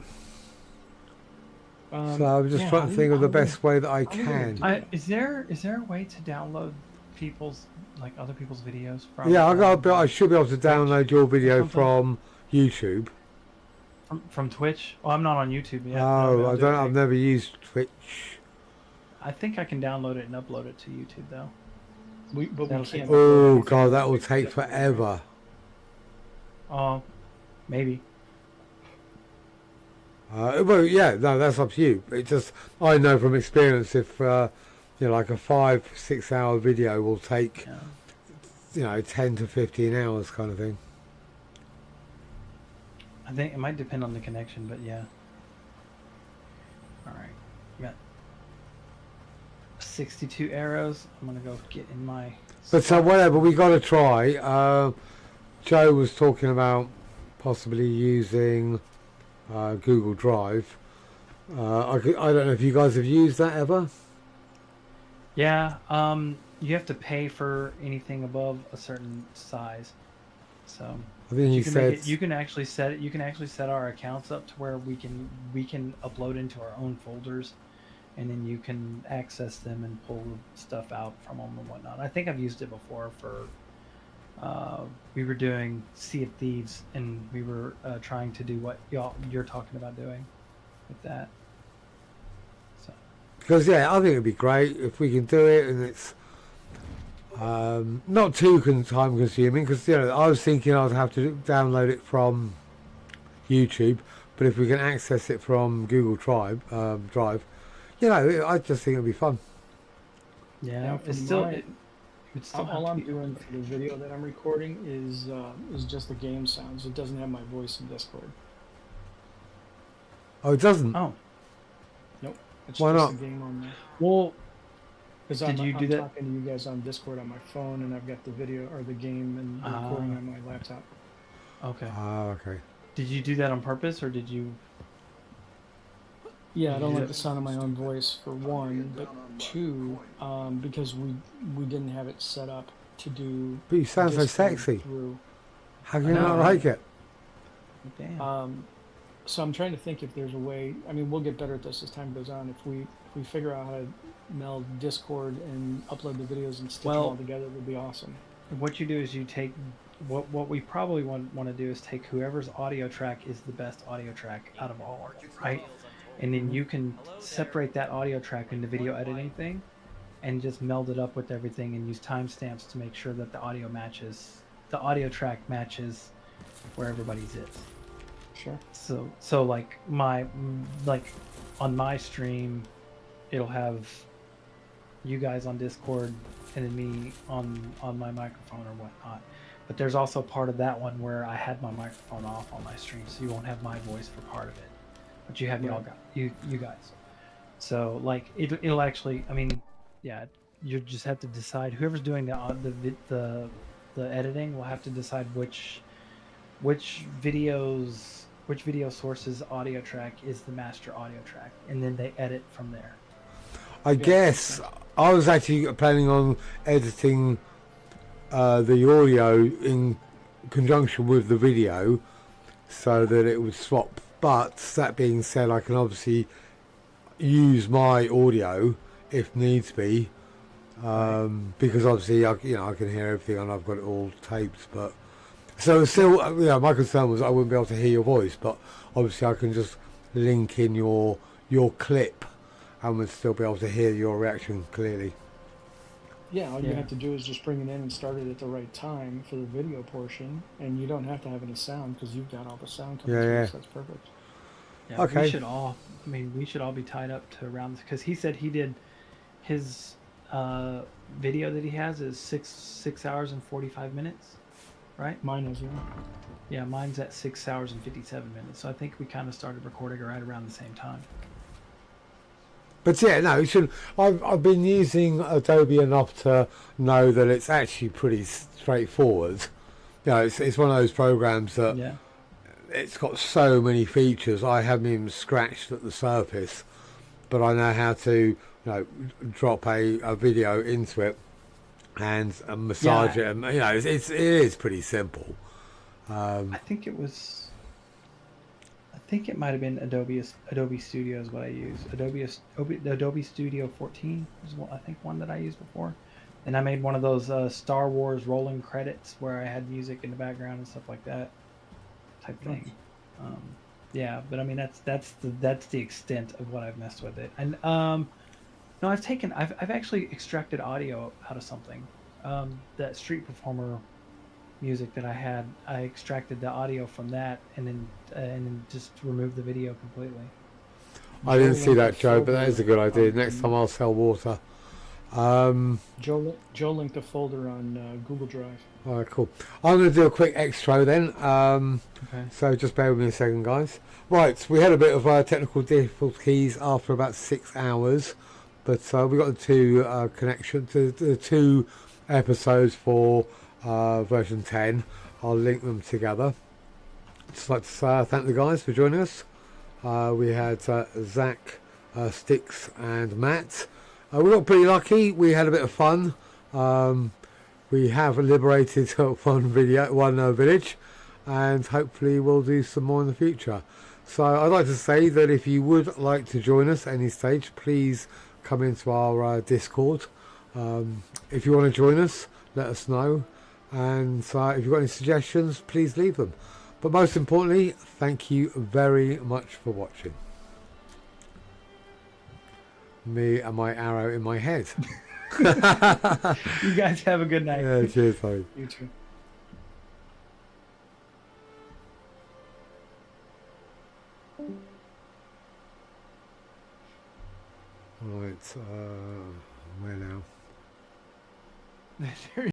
So I'm just yeah, trying to think of the best way that I gonna can. do that. Is there a way to download other people's videos from? Yeah, I should be able to download your video something? from YouTube. From Twitch. Oh, I'm not on YouTube yet. Oh, but I've never used Twitch. I think I can download it and upload it to YouTube though. But we That'll can't. take- Oh god, that will take forever. Oh, maybe. Well, yeah, no, that's up to you. It just, I know from experience, if like a 5-6 hour video will take, Yeah. 10 to 15 hours, kind of thing. I think it might depend on the connection, but yeah. All right, we got 62 arrows. I'm gonna go get in my. But so whatever, we got to try. Joe was talking about possibly using Google Drive. I don't know if you guys have used that ever. Yeah. You have to pay for anything above a certain size. So I think he you can said make it, you can actually set it. You can actually set our accounts up to where we can upload into our own folders, and then you can access them and pull stuff out from them and whatnot. I think I've used it before for. We were doing Sea of Thieves, and we were trying to do what you're talking about doing with that. So because I think it'd be great if we can do it, and it's not too time consuming. Because I was thinking I'd have to download it from YouTube, but if we can access it from Google Drive, I just think it'd be fun. yeah, Now, it's from still. my- It's still All I'm doing for the video that I'm recording is just the game sounds. It doesn't have my voice in Discord. Oh, it doesn't. Oh, Nope. It's Why just not? the game on there. well, Because Did you do I'm that? talking to you guys on Discord on my phone, and I've got the video or the game and the recording on my laptop. okay. Okay. Did you do that on purpose, or did you? Yeah, I don't Yeah. like the sound of my own voice for one, but two, because we didn't have it set up to do. But you sound so Discord sexy. Through. How can you I know, not right? like it? Damn. So I'm trying to think if there's a way. I mean, we'll get better at this as time goes on. If we figure out how to meld Discord and upload the videos and stitch them all together, it would be awesome. What you do is you take what we probably want to do is take whoever's audio track is the best audio track out of all, right? And then you can separate that audio track in the video editing thing, and just meld it up with everything, and use timestamps to make sure that the audio track matches where everybody's is. Sure. So like on my stream, it'll have you guys on Discord and then me on my microphone or whatnot. But there's also part of that one where I had my microphone off on my stream, so you won't have my voice for part of it, but you have you guys. So like it'll actually, I mean, yeah, you just have to decide. Whoever's doing the editing will have to decide which video source's audio track is the master audio track, and then they edit from there. I guess I was actually planning on editing the audio in conjunction with the video so that it would swap. But that being said, I can obviously use my audio if needs be, because obviously I can hear everything and I've got it all taped. But so still, my concern was I wouldn't be able to hear your voice, but obviously I can just link in your clip and would still be able to hear your reaction clearly. Yeah, all you have to do is just bring it in and start it at the right time for the video portion, and you don't have to have any sound because you've got all the sound coming through, so that's perfect. Yeah, okay. We should all be tied up to around, because he said he did his video that he has is 6 hours and 45 minutes, right? Mine is, yeah. Yeah, mine's at 6 hours and 57 minutes. So I think we kind of started recording right around the same time. But yeah, no, I've been using Adobe enough to know that it's actually pretty straightforward. It's one of those programs that it's got so many features. I haven't even scratched at the surface, but I know how to drop a video into it and massage it. And it is pretty simple. I think it might have been Adobe Studio is what I use. Adobe Studio 14 is one that I used before, and I made one of those Star Wars rolling credits where I had music in the background and stuff like that type thing. But I mean that's the extent of what I've messed with it. And no, I've actually extracted audio out of something. That Street Performer music that I had, I extracted the audio from that and then just removed the video completely. I didn't see that, Joe, but that is a good idea. Next time I'll sell water. Joe linked a folder on Google Drive. All right, cool. I'm going to do a quick extra then. Okay. So just bear with me a second, guys. Right, we had a bit of technical difficulties after about 6 hours, but we got the two episodes for version 10. I'll link them together. Just like to thank the guys for joining us. We had Zach, Sticks and Matt. We got pretty lucky. We had a bit of fun. We have liberated one village, and hopefully we'll do some more in the future. So I'd like to say that if you would like to join us at any stage, please come into our Discord. If you want to join us, let us know. And if you've got any suggestions, please leave them. But most importantly, thank you very much for watching. Me and my arrow in my head. You guys have a good night. Yeah, cheers, buddy. You too. Right, where now?